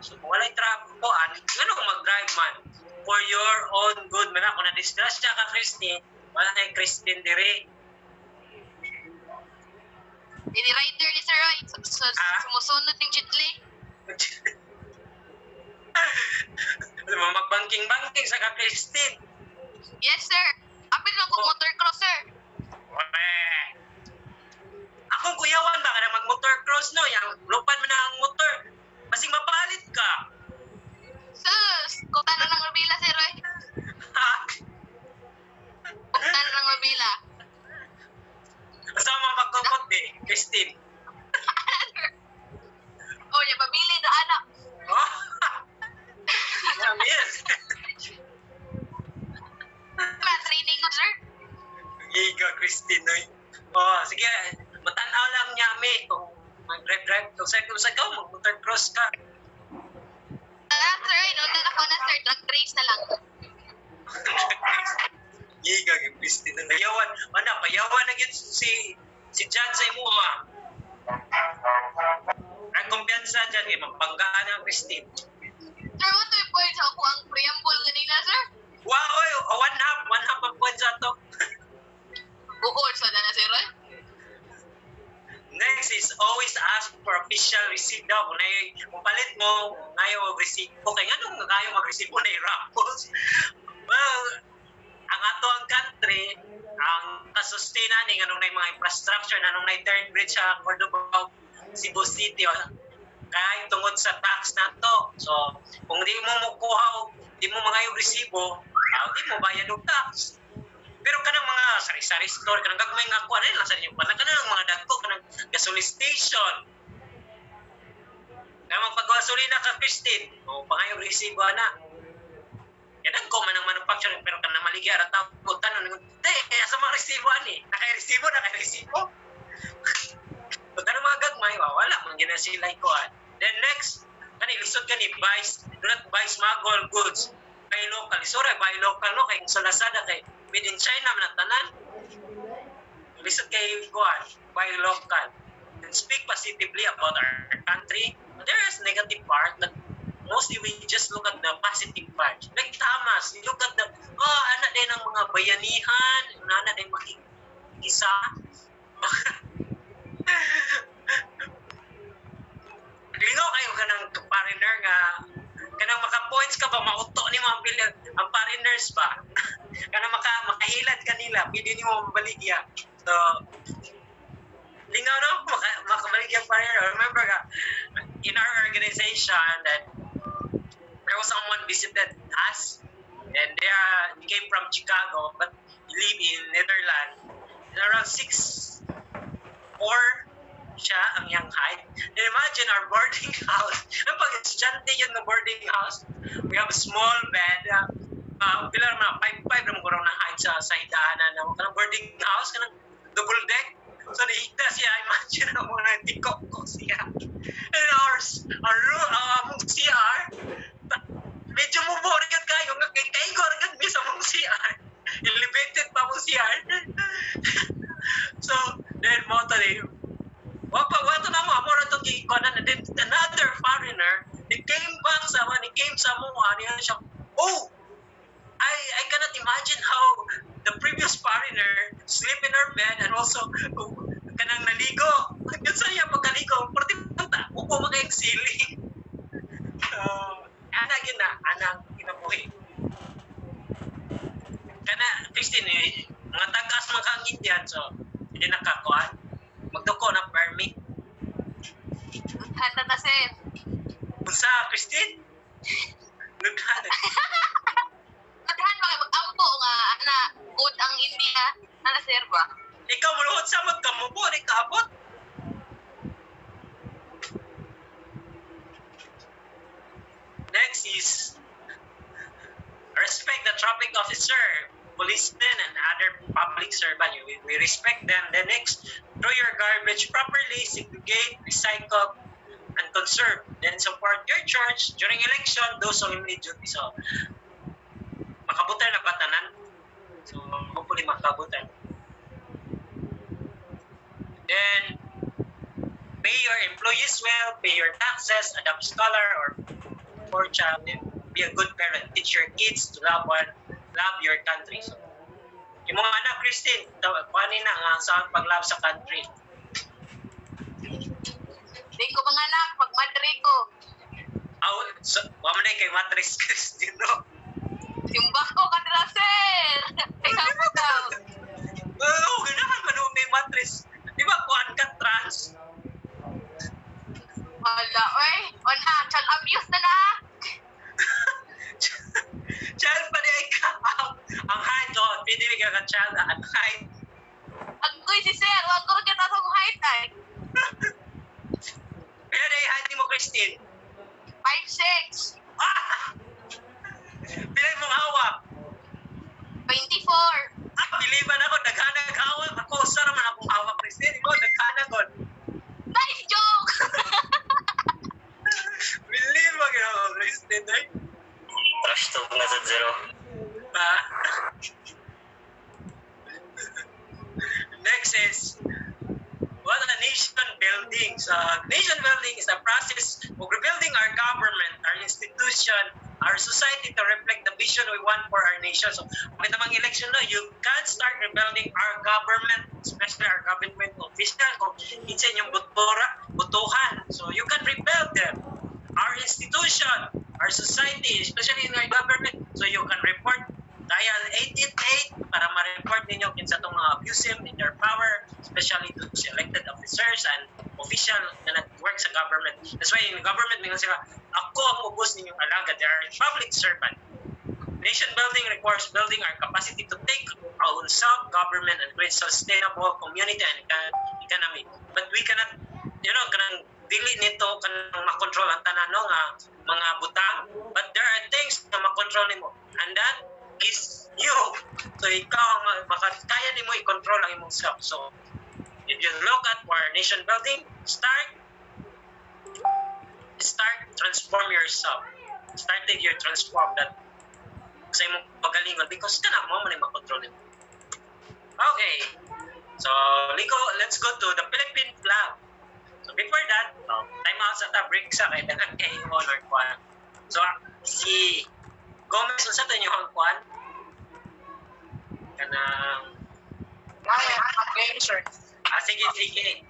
So, kung wala'y traffic po, ganun mag-drive man. For your own good, man. Kung na-disgrasya ka, Christine, wala na yung Christine dire. Ini rider ni Sir Roy, sumusunod ng jitli. Magbangking-bangking sa ka, Christine. Yes sir. Apil lang ko motorcross sir. Akong kuyawan ba ka na mag-motorcross no? Yang lupan mo na ang motor. Basing mapalit ka. Sus, Kung sa ikaw, mag-third cross ka. Sir, no, ako na sir, drug race na lang. Giga, yung Christine. Payawan. Mana, payawan na yun si Jan sa imo, ha? Ang kumpiyansa dyan, eh, magpanggaan ang Christine. Sir, what to point ako ang preamble kanina, sir? Wow, oy, one half ang points ato. Oo, so na sir, eh? Next is always ask for official receipt daw. Kung palit mo, ngayon mag-receipt. Okay, anong ngayon mag-receipt mo na i-raffles? Well, ang ato ang country, ang kasustain nanin, anong na yung mga infrastructure, anong na yung third bridge sa Cordoba, Cebu City, kaya yung tungod sa tax na to. So, kung di mo makuha, di mo mga yung resibo, di mo bayad ng tax. Pero kanang mga sari-sari store, kanang gagmay nga kuha, lang sa inyo, kanang mga dagko, kanang gasoline station. Kaya magpag-gasolina ka, Christine, o pangayong resibo na. Yan ang man ng manufacturing, pero kanang maligya, ratapot, tanong, kaya sa mga resibo, nakay-resibo. So, kanang mga gagmay, wala, mga ginasila ikuan. Then next, lisod ka ni do not buy smuggled goods. Kay local, sorry, buy local, no, kay sa Lazada, kay made in China, manatanan. Lisod kay kuan, buy local. And speak positively about our country. But there is negative part that mostly we just look at the positive part. Like Tamas, you look at the, anak din ng mga bayanihan, anak din makikisa. Lingaw kayo kanang foreigner nga kanang maka-points ka ba mauto ni mga bilang ang foreigners ba kanang makahilad kanila pwede ni mo mabaligya. So lingaw no makabaligya foreigner. Remember ka in our organization that there was someone visited us and they came from Chicago but live in Netherlands and around 6'4" siya ang young height. And imagine our boarding house. Ang pag-estudyante yun ng boarding house. We have a small bed. Pilar mga 5'5" naman kurang na height sa hidahanan ng boarding house. Kanang double deck. So nahigda siya. Imagine na mo na tikok ko siya. And our CR, medyo mo boring at kayo. Kaigor agad may sa mong CR. Elevated pa mong CR. So, then mo ito wato na mo amor to gikonan and then another foreigner he came sa Moa niya siya I cannot imagine how the previous foreigner sleep in her bed and also kanang naligo yun sa iya pagkaligo perti punta upo magayang sili anang kinabuhi kana Christine mga tagas mga kangit yan so hindi nakakuan magdoko na permit. Handa na sir. Unsa, Christine? Naghan. Naghan ba mag-ampo nga ana good ang India ana sir ba? Ikaw maluhod sa magkamubo ni kaabot. Next is respect the traffic officer, policemen, and other public servants. We respect them. The next, throw your garbage properly, segregate, recycle, and conserve. Then support your church during election, those solemnly duty. So, makabutan na batanan. So, hopefully makabutan. Then, pay your employees well, pay your taxes, adopt scholar or poor child, and be a good parent. Teach your kids to love your country. So, yung mga anak, Christine, paano na nga sa pag-love sa country? Di ko mga anak, pag-madre ko. So, wala na kay Matris, Christine, no? Simbah ko kanila, sir. Kaya mo daw. Oo, ganahan man may Matris. Di ba, kuhan ka trans? Wala, oy. Child abuse na na. Child pa niya ikaw. Ang height, pwede ka ka-child, ang height. Agoy si sir, wag ko kita sa height ay. Pero na yung height ni mo, Christine? 5'6". Pilay mong hawak? 24. Biliban ako, naghanag hawak. Ako, usa naman akong hawak, Christine. Ikaw, naghanag on. Nice joke! listed, eh? Trash talk na sa zero. Ha? Next is, what a nation building. So, nation building is a process of rebuilding our government, our institution, our society to reflect the vision we want for our nation. So, may namang election na, you can start rebuilding our government, especially our government official, kung minsan yung butuhan. So, you can rebuild them. Our institution, our society, especially in our government, so you can report dial 888 para ma-report ninyo kinsa itong mga abusive in their power, especially to elected officers and official na nag-work sa government. That's why in government, minsan sila, ako ang ubos ninyong alaga. They are public servant. Nation building requires building our capacity to take our own self-government and create sustainable community and economy. But we cannot, kanang dili nito kanang makontrol ang tanan no nga mga butang. But there are things na makontrol nimo, and that is you. So ikaw kaya nimo i-control ang imong self. So if you look at our nation building, start transform yourself. Started your transform that sa imong pagalingon because kana mo man makontrol nimo. Okay. So let's go to the Philippine flag. So before that, time out sa break sa kay dagan kay honor kwan. So si Gomez sa to yung kwan kanang Sir. sige.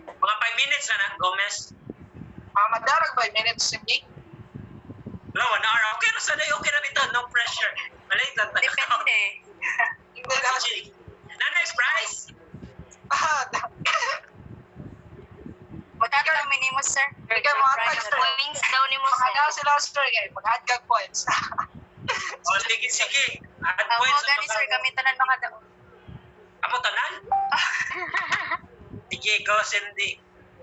Mga 5 minutes na Gomez. Madarag 5 minutes hindi. No, 1 hour. Okay na sana, okay na dito, no pressure. Malay lang tayo. Depende. Nanay's price? Magkano minimum, sir? Ikaw mga Price sir. points daw ni mo, sir. Mga sila sir, mag-add kag points. Sige. At Ang points. mga gani, sir, gamitan na makadaw. Amo tanan? Sige, go, Cindy.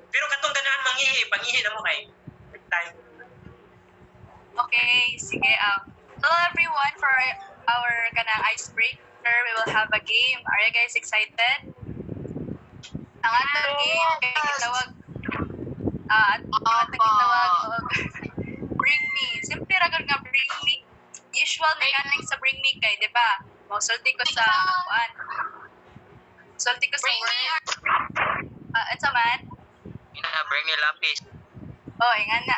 Pero katong ganahan pangihi na mo kay. Time. Okay, sige. Hello everyone for our kanang icebreaker. We will have a game. Are you guys excited? Ang atong game kay gitawag Bring Me. Simple ra gud nga Bring Me. Usual mechanic sa Bring Me kay, di ba? Mausulti ko sa kuan. Sulti ko sa word. Unsa man? Bring me lapis. Oh, nga na.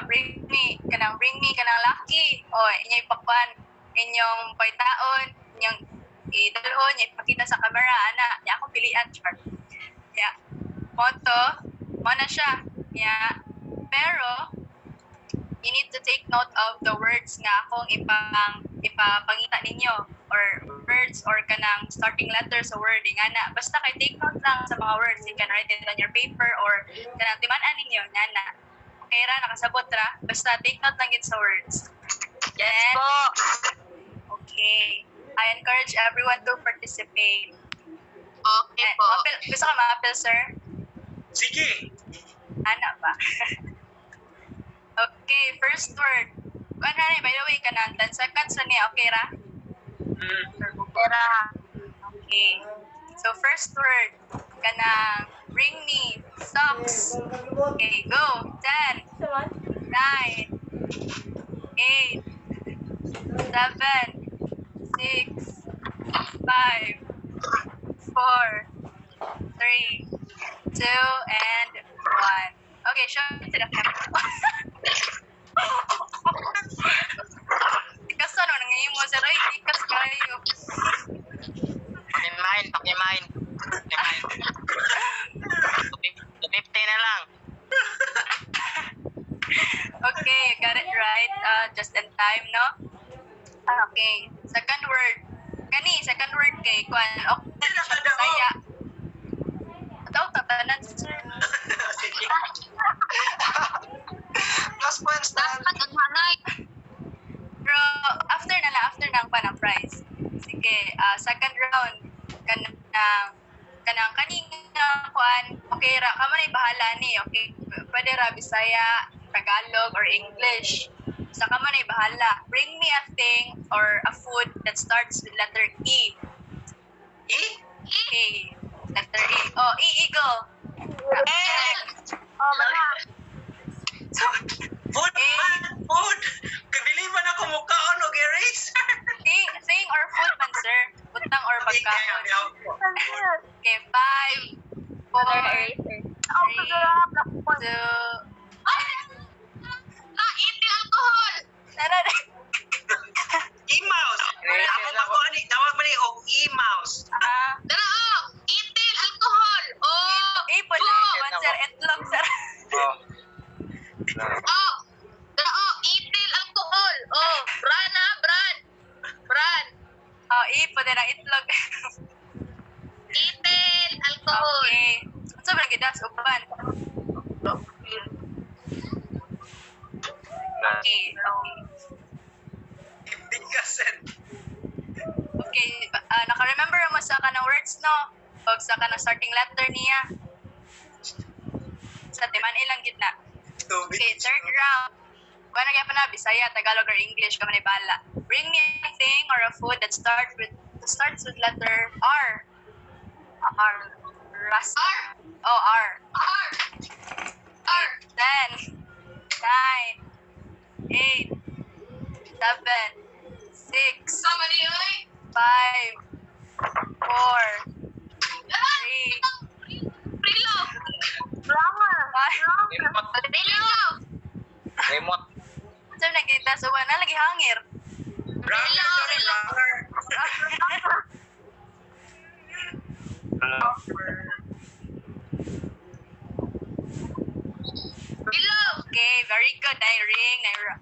Bring me kanang lucky. Oh, inyong ipakwan, inyong paitaon, inyong idalhon, inyong ipakita sa camera, ana. Nya akong pilian, char. Yeah. Mo na siya. Yeah. Pero you need to take note of the words nga akong ipapangita ninyo or words or kanang starting letters sa word nga na basta kay take note lang sa mga words. You can write it on your paper or kanang timan-an ninyo na. Okay ra, nakasabot ra. Basta take note lang yun sa words. Yes po. Okay. I encourage everyone to participate. Okay po. Gusto ka ma-appeal, sir? Sige. Ana ba? Okay, first word. By the way, kanang 10 seconds na niya. Okay ra? Okay. So, first word. Kanang bring me socks. Okay, go. 10, 9, 8, 7, 6, 5, 4, 3, 2, and 1. Okay, show it to the camera. Tikas ano, nangyayong mo sir. Ay, tikas kayo. Pakimain. 250 na lang. Okay, you got it right. Just in time, no? Okay. Second word. Second word kay Kwan. Okay, saya. Ito, tatanan, sir. Plus points na. Pero, after na ang prize. Sige, second round. Kanang kanina Kwan. Okay, kamo na bahala ni. Okay, pwede ra Bisaya, Tagalog, or English. Sa kamo na bahala. Bring me a thing or a food that starts with letter E. E? Okay, letter E. Oh, eagle. Oh, mana. So, Food E. Okay. Hindi ka send. Okay. Naka-remember mo sa ka ng words, no? Pag sa ka ng starting letter niya. Sa timan ilang gitna. Okay, third round. Kung ano kaya pa na, Bisaya, Tagalog, or English, ka man bala. Bring me a thing or a food that starts with letter R. R. Rasta. Oh, R. R. R. 10, 9, 8, 7, 6, Sa mali, oy. 5, 4, 3, Prilo. 5. Prilo. Remote. Saan nagkita? So, wala lagi hangir. Prilo. Okay, very good. Nay ring,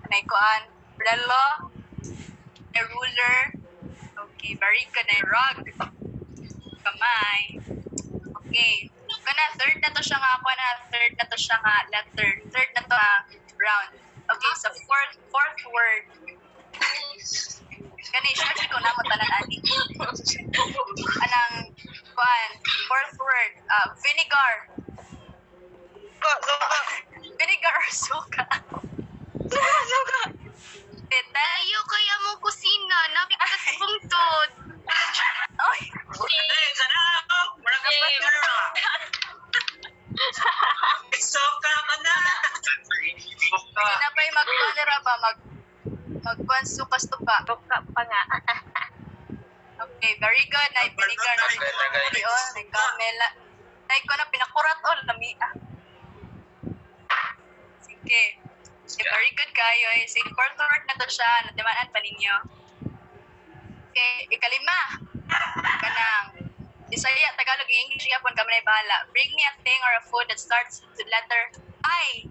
nay kuan, relo, nay ruler. Okay, very good. Nay rug. Kamay. Okay. Kana third na to siya nga third na to siya nga letter. Third na to round. Okay, so fourth word. Kani siya ko na mo tanan ani. Anang kuan, fourth word, vinegar. Vinegar or suka. Suka. Tayo kaya mo kusina. Napikas bungtod. Oy. Sana ako. Marang Soka ka na. Sina pa'y magpanira ba? Magkuhan sukas to pa. Tuka pa nga. Okay, very good. Nay vinegar na nay kamela. Nay ko na pinakurat lami. Sige. Okay, very good kayo. Sige, fourth word na to siya. Natimaan pa ninyo. Okay, ikalima. Kanang Bisaya, Tagalog, English, Yapon, kami na bahala. Bring me a thing or a food that starts with letter I.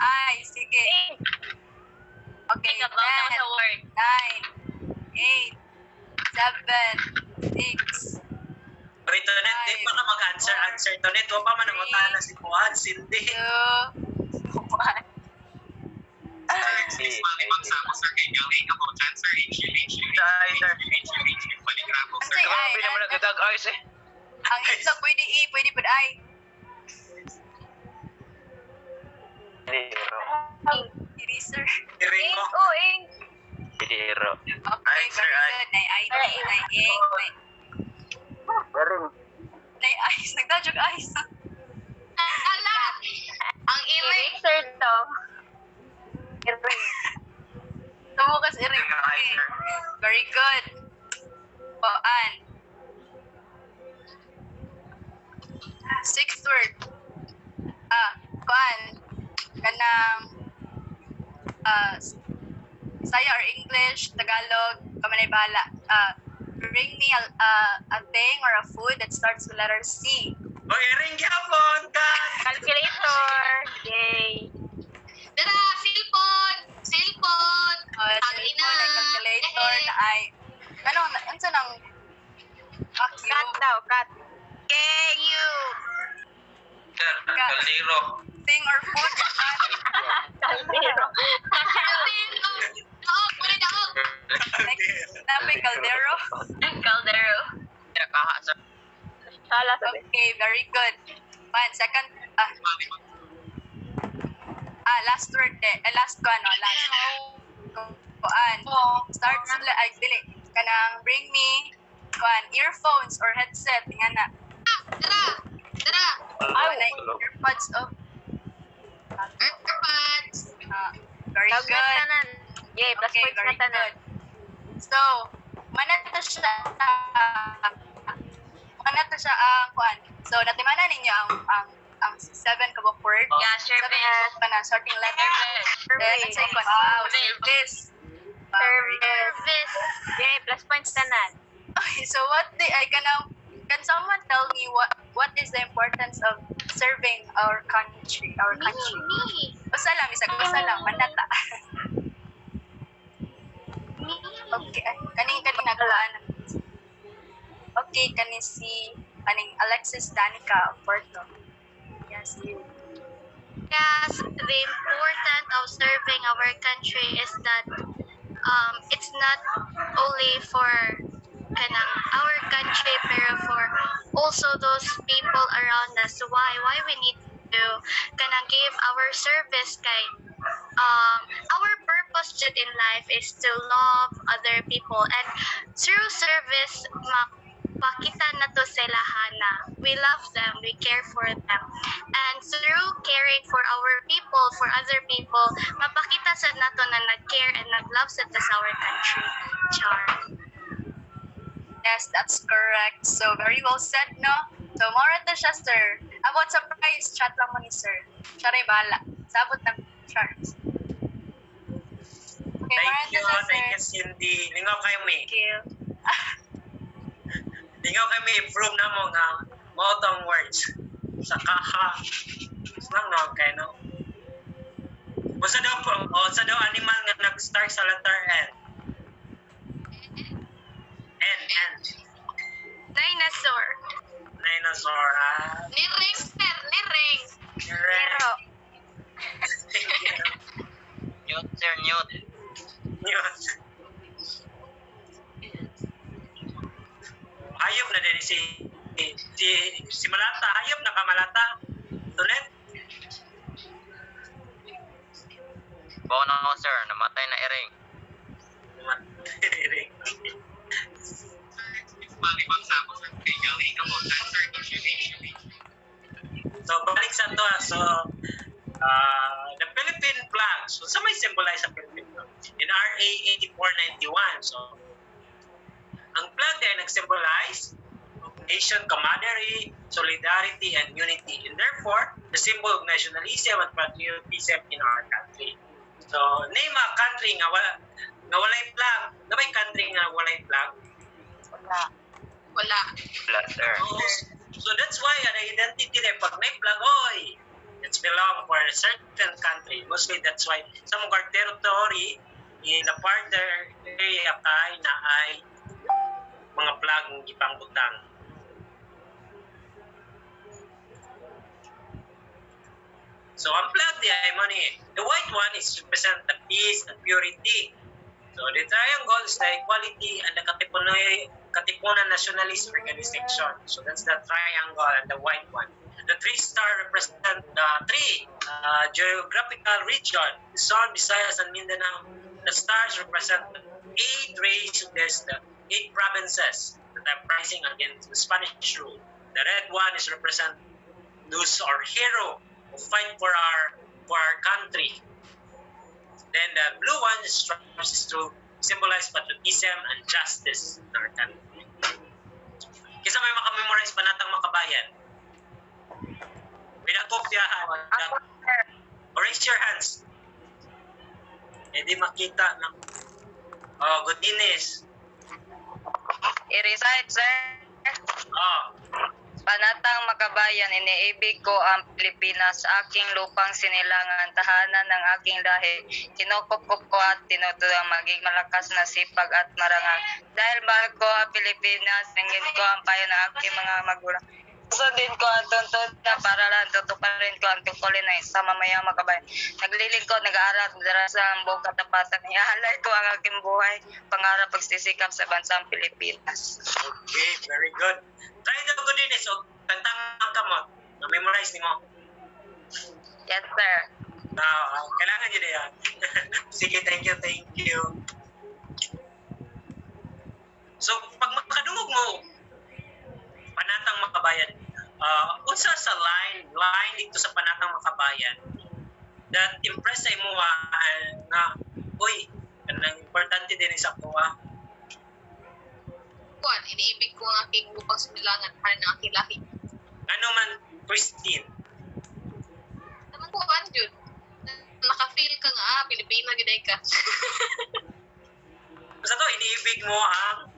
I, sige. Okay, 10, 9, 8, 7, 6, Wait, Tonet, di pa ka mag-answer. Tonet, huwag pa man ang utana si Juan, Cindy. 2, 1. Grabe naman nagdadag ayos eh. Ang itlog pwede pwede pud I. Diri sir. Hearing mo. Bidiro. Okay, very good. Nay ID, nay ink, nay ice. Nagdajog ice. Ala. Ang Eraser to. Tumukas iring. Okay. Very good. Koan. Sixth word. Koan. Kanang Saya or English, Tagalog, kamanay bahala. Bring me a thing or a food that starts with letter C. Oy, ring yapon ka. Calculator. Yay. Dara, cellphone. Cellphone. Cellphone, like calculator na ay unsa nang Cut daw, cut. You. Kaldero. thing or food that Caldero. Daog, muna daog. napay kaldero. Caldero. Sala sabi. Okay, very good. Fine, second, last word last ko ano, last. Kuan. Starts with, ay, dili. Kanang bring me, kuan, earphones or headset, nga na. Dara. Earpods of, Earpods. very Tawag na good. tanan. Yay, plus Okay, points na very tanan. good. So, manata siya ang kuan. So, natimanan ninyo ang 7 ka word. Yeah, sure, 7 miss. ka na starting letter. Then, Service. say kuan. Wow, service. Very good. Service. Yay, plus points tanan. Okay, so can someone tell me what is the importance of serving our country? Me. Usa lang, manata. Okay, kaning kuan. Okay, kaning Alexis Danica of Porto. Yes. Yes, you. Yes, the important of serving our country is that it's not only for kanang our country pero for also those people around us. Why we need to kanang give our service kay our purpose jud in life is to love other people, and through service pakita na to sila na we love them, we care for them, and through caring for our people, for other people, mapakita sa nato na nag-care and nag-love sa to sa our country. Char. Yes, that's correct. So, very well said, no? So, more to siya, sir. About sa price, chat lang mo ni sir. Siya rin bahala. Sabot ng charts. Okay, more Thank to siya, sir. you, Cindy. Lingaw kayo, May. Thank you. Lingaw kayo, May. Improve na mo nga motong words. Sa kaha. Lang no, kayo, no? Sa daw animal nga nag-start sa letter N. N. Dinosaur. Dinosaur, Niring, sir. Niring. Pero, Newt, sir, Newt. Newt. Hayop na din si Malata. Hayop na ka, Malata. Tulit. Bawa na ako, sir. Namatay na iring. So, balik sa to. So, the Philippine flag. So, sa may symbolize sa Philippine flag? In RA 8491. So, ang flag ay nag-symbolize of nation camaraderie, solidarity, and unity. And therefore, the symbol of nationalism and patriotism in our country. So, name a country nga walay flag. Na may country nga walay flag? Wala. Flat, sir. So that's why the identity na pag may flag, oy, it's belong for a certain country. Mostly that's why sa mga territory in the partner area kay na ay mga flag ng ipangbutang. So ang flag di ay money. The white one is represent the peace and purity. So the triangle is the equality and the Katipunan Nationalist Organization. So that's the triangle and the white one. The three star represent the three geographical region, Luzon, Visayas, and Mindanao. The stars represent the 8 rays, there's the 8 provinces that are rising against the Spanish rule. The red one is represent those our hero who fight for our country. Then the blue one is to symbolize patriotism and justice in our country. Kisa may makamemorize panatang makabayan. Pinakopyahan. Or raise your hands. Eh di makita ng good Ines. I-recite, sir. Panatang Makabayan, iniibig ko ang Pilipinas, aking lupang sinilangan, tahanan ng aking lahi. Kinukupkup ko at tinutulong maging malakas na sipag at marangal. Dahil mahal ko ang Pilipinas, tingin ko ang payo ng aking mga magulang. Susundin ko ang tuntun na paralan, tutuparin ko ang tungkulin ng isang mamayang makabayan. Naglilingkod, nag-aaral, darasa ang buong katapatan. Ihalay ko ang aking buhay, pangarap pagsisikap sa bansang Pilipinas. Okay, very good. Try daw ko din so tantang ka mo. Na-memorize ni mo. Yes, sir. Kailangan nyo na yan. Sige, thank you. So, pag makadungog mo, Panatang Makabayan, unsa sa line dito sa Panatang Makabayan that impress sa imo na, uy, kanang importante din sa kuha. Kuan, iniibig ko ang aking upang sinilangan para ng aking lahi. Ano man, Christine? Naman kuan, Jud. Naka-feel ka nga, Pilipino, giday ka. Basta to, iniibig mo ang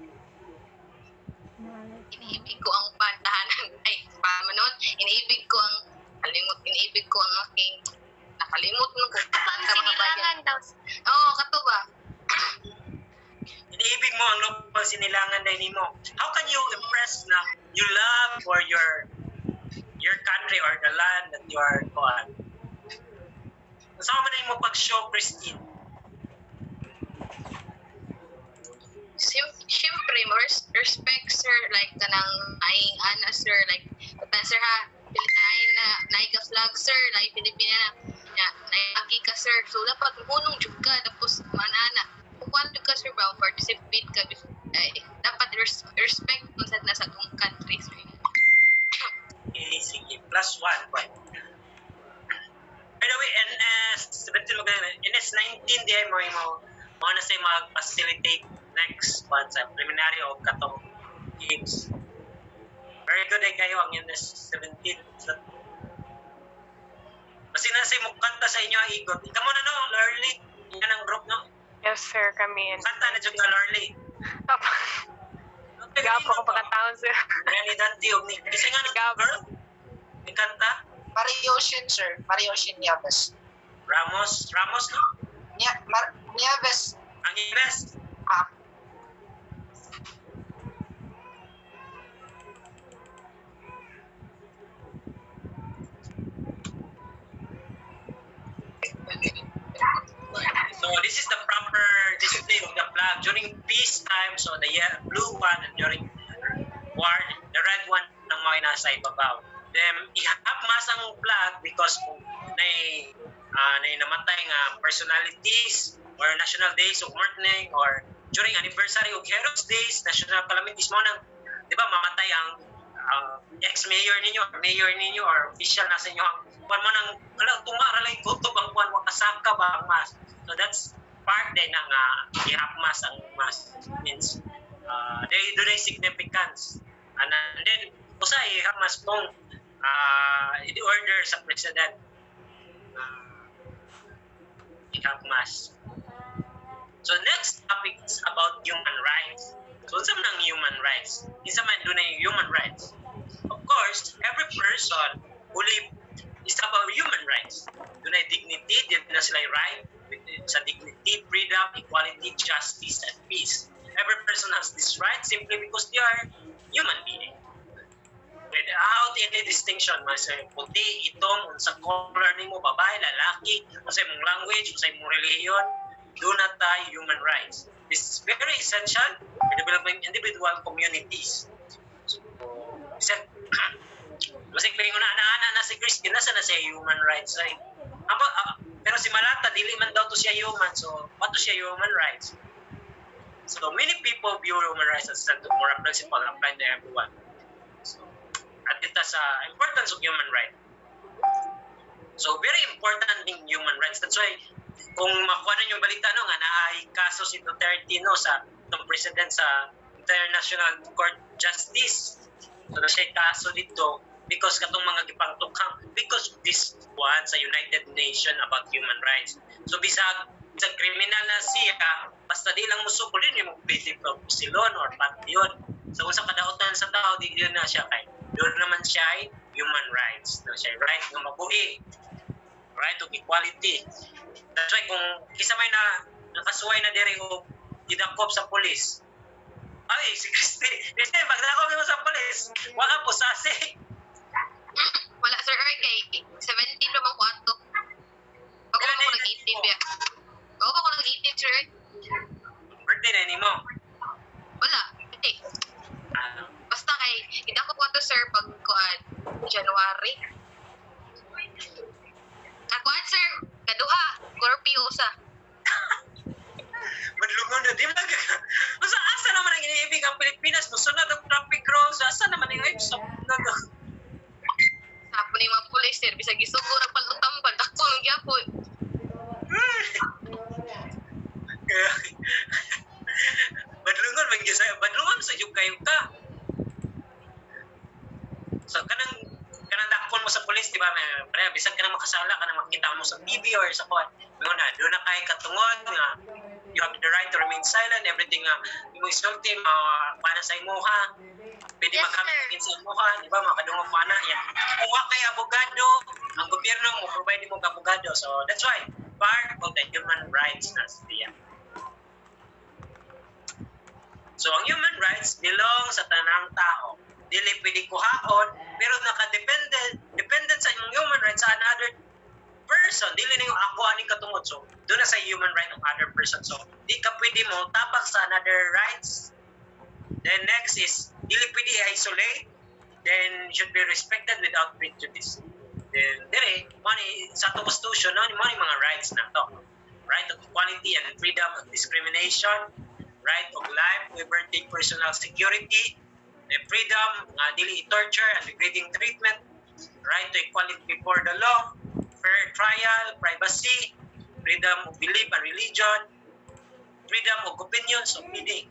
Iniibig ko ang pantahanan. Ay, paano nun? Iniibig ko ang aking nakalimot nung Pang sinilangan daw. Oo, kato ba? iniibig mo ang lupang sinilangan din mo. How can you impress na you love for your your country or the land that you are on. Saan man mo pag-show, Christine? Siyempre, respect, sir, like, kanang aing ana, sir, like, kata, sir, ha, Pilipinas na, naik ka flag, sir, like, Pilipina na, naiki ka, sir, so, dapat munong jud ka, tapos, manana, kung ka, sir, ba, participate ka, dapat respect mo sa nasa itong country, sir. Okay, sige. +1 point. By the way, NS19, di ay mo na say mag-facilitate next one sa preliminary o katong games. Very good ay kayo ang NS17. Kasi nasay mo kanta sa inyo ang igot. Ikaw mo na no, Lorly. Yan ang group, no? Yes, sir, kami. Kanta na dyan nga, Lorly. Gapo ko pagkataon, sir. Kaya ni Dante, o ni... Kasi nga ng girl? Ni kanta? Marioshin, sir. Marioshin Nieves. Ramos, no? Nieves. Ang Nieves. So this is the proper display of the flag during peacetime. So the blue one, and during war, the red one ang mga nasa ibabaw. Then ihapmas ang flag because kung namatay nga personalities or national days of mourning or during anniversary of heroes days, national calamities mo nang, di ba, mamatay ang ex-mayor ninyo or official nasa inyo ang kuwan mo nang tumara lang kutob ang kuwan mo kasaka ba ang mas. So that's part din ng ihapmas ang mas. Means they do their significance. And then usa ihapmas kung i-order sa president ihapmas. So next topic is about human rights. So unsa man ang human rights? Isa man dunay human rights. Of course, every person who live is about human rights. Dunay dignity, na sila right sa dignity, freedom, equality, justice, and peace. Every person has this right simply because they are human being. Without any distinction, masay puti, itong, unsa color nimo, babae, lalaki, unsay mong language, unsay mong religion, do not tie human rights. This is very essential for developing individual communities. So, kasi kung na si Christine, nasa na siya human rights? Pero si Malata, dili man daw to siya human. So, what to siya human rights? So, many people view human rights as a moral principle applied to everyone. So, at ito sa importance of human rights. So, very important in human rights. That's why, kung makuha na yung balita no, nga naay kaso si Duterte no, sa itong president sa International Court Justice. So, na siya kaso dito because katong mga gipangtukhang because this one sa United Nations about human rights. So, bisag kriminal na siya, basta di lang musukol din yung pwede silon or pantion. So, kung sa kadautan sa tao, di na siya kay doon naman siya ay human rights. No, siya right ng mabuhi. Right of equality. That's why kung kisa may nakasuway na diri o idakop sa pulis. Ay, si Christine, pag nakop mo sa pulis, wala po sasi. Wala, sir, kay 17 naman ko ato. Ako nag-18 biya. Ako nag-18, sir. Birthday na nimo. Wala, hindi. Basta kay, hindi ako po ito, sir, pag January. Nakuhan, sir, kaduha, Scorpio sa. Madlungon na, di ba asa naman ang iniibig ang Pilipinas? Musunod ang traffic rules, asa naman ang ibig sa Sapo ni mga pulis, sir, bisag isugura palutambal, ako ang gyapo. Badlungon sa yung ka. So kanang dakpon mo sa pulis, di ba? Pare bisag ka na makasala, ka na makita mo sa TV or sa kwan. Doon na kay katungod nga you have the right to remain silent, everything nga imong isulti para sa imuha. Pwede Yes, magamit sir. din sa imuha, di ba? Makadungog pa na yan. Kung wa kay abogado, ang gobyerno mo provide mo ka abogado. So that's why part of the human rights na siya. So ang human rights belong sa tanang tao. dili pwede kuhaon, pero dependent sa imong human rights sa another person, dili na yung ako ani katungod. So doon na sa human right of other person. So di ka pwede mo tapak sa another rights. Then next is dili pwede isolate, then should be respected without prejudice. Then dire money sa to constitution no money mga rights na to. Right of equality and freedom of discrimination, right of life, liberty, personal security, the freedom dili torture and degrading treatment, right to equality before the law, fair trial, privacy, freedom of belief and religion, freedom of opinion, so pwede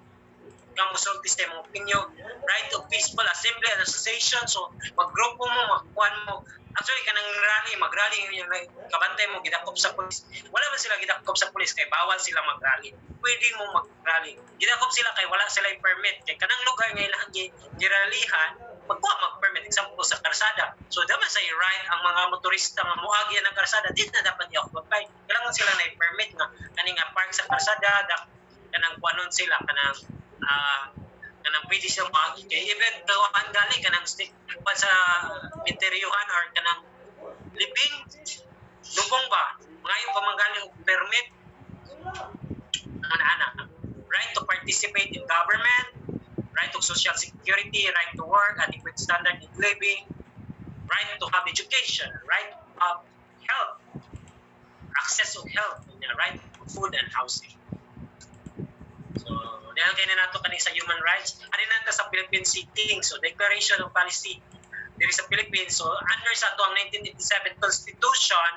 kang musulti sa imong opinion, right of peaceful assembly and association, so maggrupo mo, magkuhan mo, actually kanang mag-rally yung kabantay mo, gidakop sa pulis, wala man sila gidakop sa pulis kay bawal sila mag-rally, pwede mo mag-rally, gidakop sila kay wala sila yung permit, kay kanang lugar nga ilang giralihan, magkuha mag-permit, example sa karsada, so dapat sa right ang mga motorista nga muagya ng karsada, di na dapat i-occupy, kailangan sila na yung permit nga, kaning park sa karsada, kanang kuanon sila, kanang pwede siyang mag kay even tawaan gali kanang stick pa sa interyohan or kanang living lubong ba ngayon pa manggali og permit ana right to participate in government, right to social security, right to work, adequate standard of living, right to have education, right of health, access to health, right to food and housing. So, dahil kaya na nato kaning sa human rights, ano na sa Philippine Sitting, so Declaration of Policy diri sa Philippines, so under sa ito ang 1987 Constitution,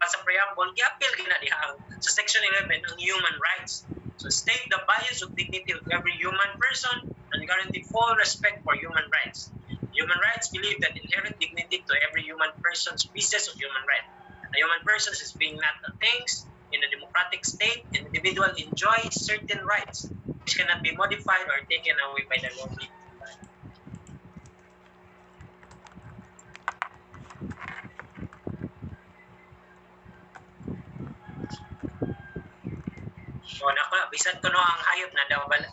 sa preamble, giapil gina diha sa Section 11 ang human rights. So, state the values of dignity of every human person and guarantee full respect for human rights. Human rights believe that inherent dignity to every human person species of human right. A human person is being not a things. In a democratic state, an individual enjoys certain rights which cannot be modified or taken away by the law. So nako, bisan ko no ang hayop na daw na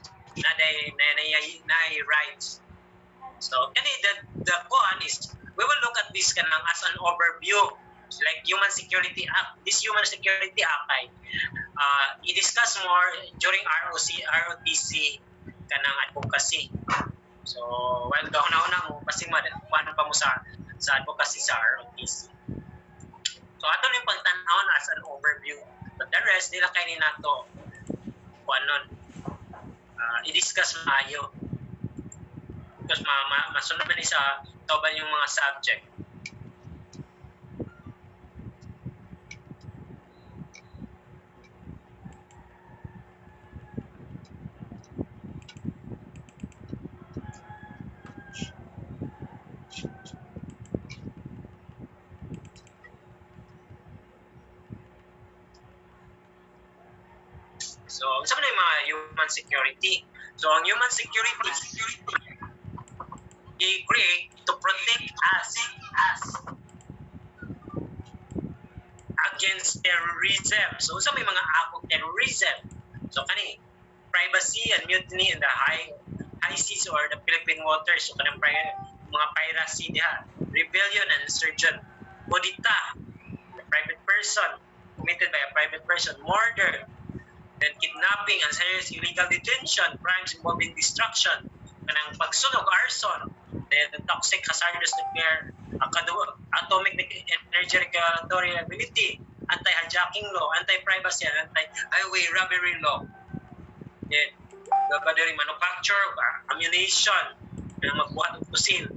rights. So kani the koan is we will look at this kanang as an overview. Like Human Security Act, this Human Security Act ay i-discuss more during ROTC kanang advocacy. So, while gahuna-una mo, kasi paano pa mo sa advocacy sa ROTC. So, ato yung pagtanawon as an overview. But the rest, nila kayo nato i-discuss maayo. Because masunod na sa tauban yung mga subject. So, sabi na yung mga human security. So, ang human security i-create to protect us against terrorism. So, sa may mga akong terrorism. So, kani, privacy and mutiny in the high seas or the Philippine waters. So, kanang mga piracy diha. Rebellion and insurgent. Kudita, a private person, committed by a private person. Murder, then kidnapping and serious illegal detention, crimes involving destruction, kanang pagsunog, arson, then toxic hazardous nuclear, atomic energy regulatory ability, anti-hijacking law, anti-privacy, and anti-highway robbery law. Then, babadari manufacture, ammunition, na magbuhat ng pusil.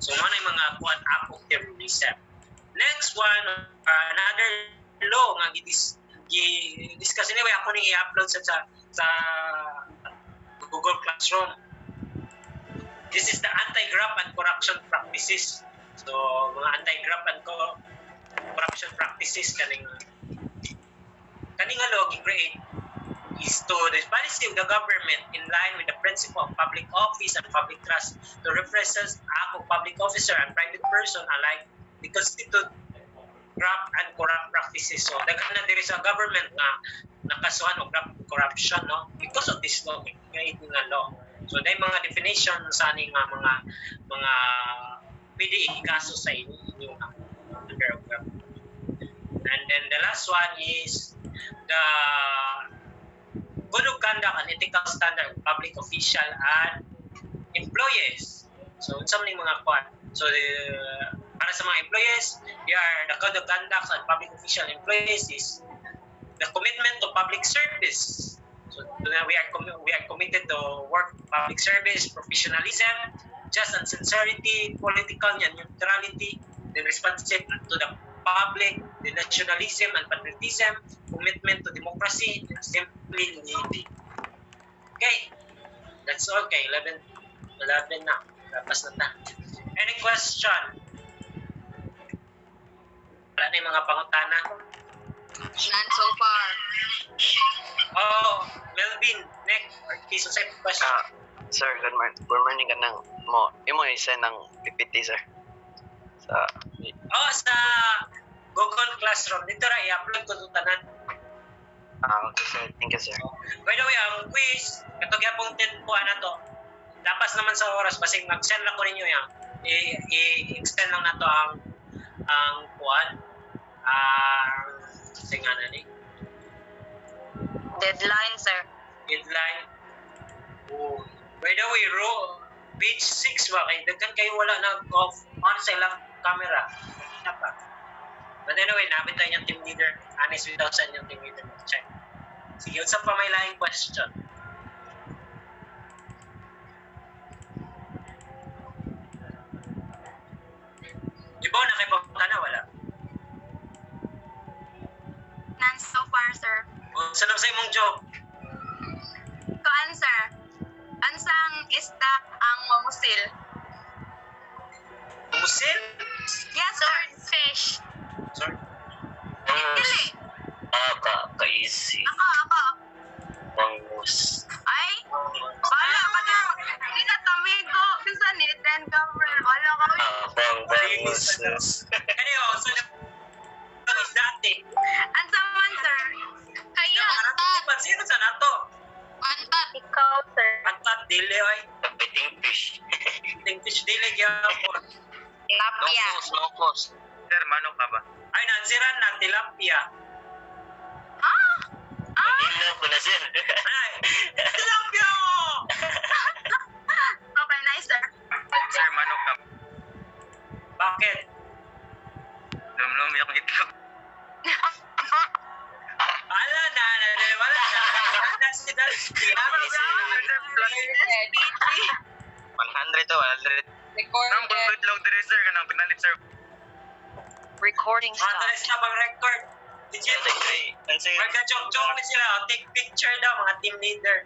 So, mga yung mga kuwan act of terrorism. Next one, another law nga discuss anyway ako ning i-upload sa Google Classroom. This is the anti-graft and corruption practices. So mga anti-graft and corruption practices kaning law gi-create is to the policy of the government in line with the principle of public office and public trust to represent ako public officer and private person alike the constitute graft and corrupt practices. So, daghan na diri sa government na nakasuhan og graft corruption, no? Because of this law, creating a law. So dahil mga definition sa aning mga pwede ikaso sa inyong under of government. And then the last one is the good of conduct and ethical standard of public official and employees. So unsa man yung mga kwan. So para sa mga employees, the code of conduct and public official employees is the commitment to public service. So we are committed to work public service, professionalism, just and sincerity, political neutrality, the responsive to the public, the nationalism and patriotism, commitment to democracy, and simply living. Okay, that's all. Okay, 11 na. Tapos na ta. Any question? Wala na yung mga pangutana. None so far. Oh, Melvin, next. Piso sa question. Sir, good morning ka ng mo. Imo isa ng PPT, sir. Sa Sa Google Classroom. Dito ra, i-upload ko ito tanan. okay, sir. Thank you, sir. By the way, ang quiz, katong yapong 10 po na to. Lapas naman sa oras, basing mag-send lang ko ninyo yan. I-extend lang na to ang kuwan. Singa na ni. Deadline, sir. Deadline. Oh. By the way, page 6 ba? Kaya daghan kayo wala na-off on sa ilang camera. Ano pa? But anyway, nabit tayo yung team leader. Honest without send yung team leader. Check. Sige, sa pa may lahing question. Di ba nakipagpunta na? Wala. None so far, sir. Saan sa imong job? Kuan, sir. Ansang isda ang mamusil. Musil? Yes, sir. Fish. Sorry. Dili. Ka-easy. Ako. Bangus. Ay, wala pa din. Hindi na tamigo. Bisa ni Ten Cover. Wala ka. Bangus. Ano yun? So, is dati. Ansang man, sir. Kaya. Sino sa nato? Pantat. Ikaw, sir. Pantat, dili, ay. Biting fish. Ting fish dili, gyapon. Tilapia. Locos. Sir, manok ka ba? Ay, nansiran na, tilapia. Manila ko na, sir. Ay, tilapia! Okay, nice, sir. Sir, manok ka ba? Bakit? Lumlum yung itlog. Wala na. That's 100 to 100. Ang bulgo itlog dire, sir. Kanang pinalit, sir. Recording Matalis na bang record? Did you Ang sige. Magka-joke-joke sila. Take picture daw, mga team leader.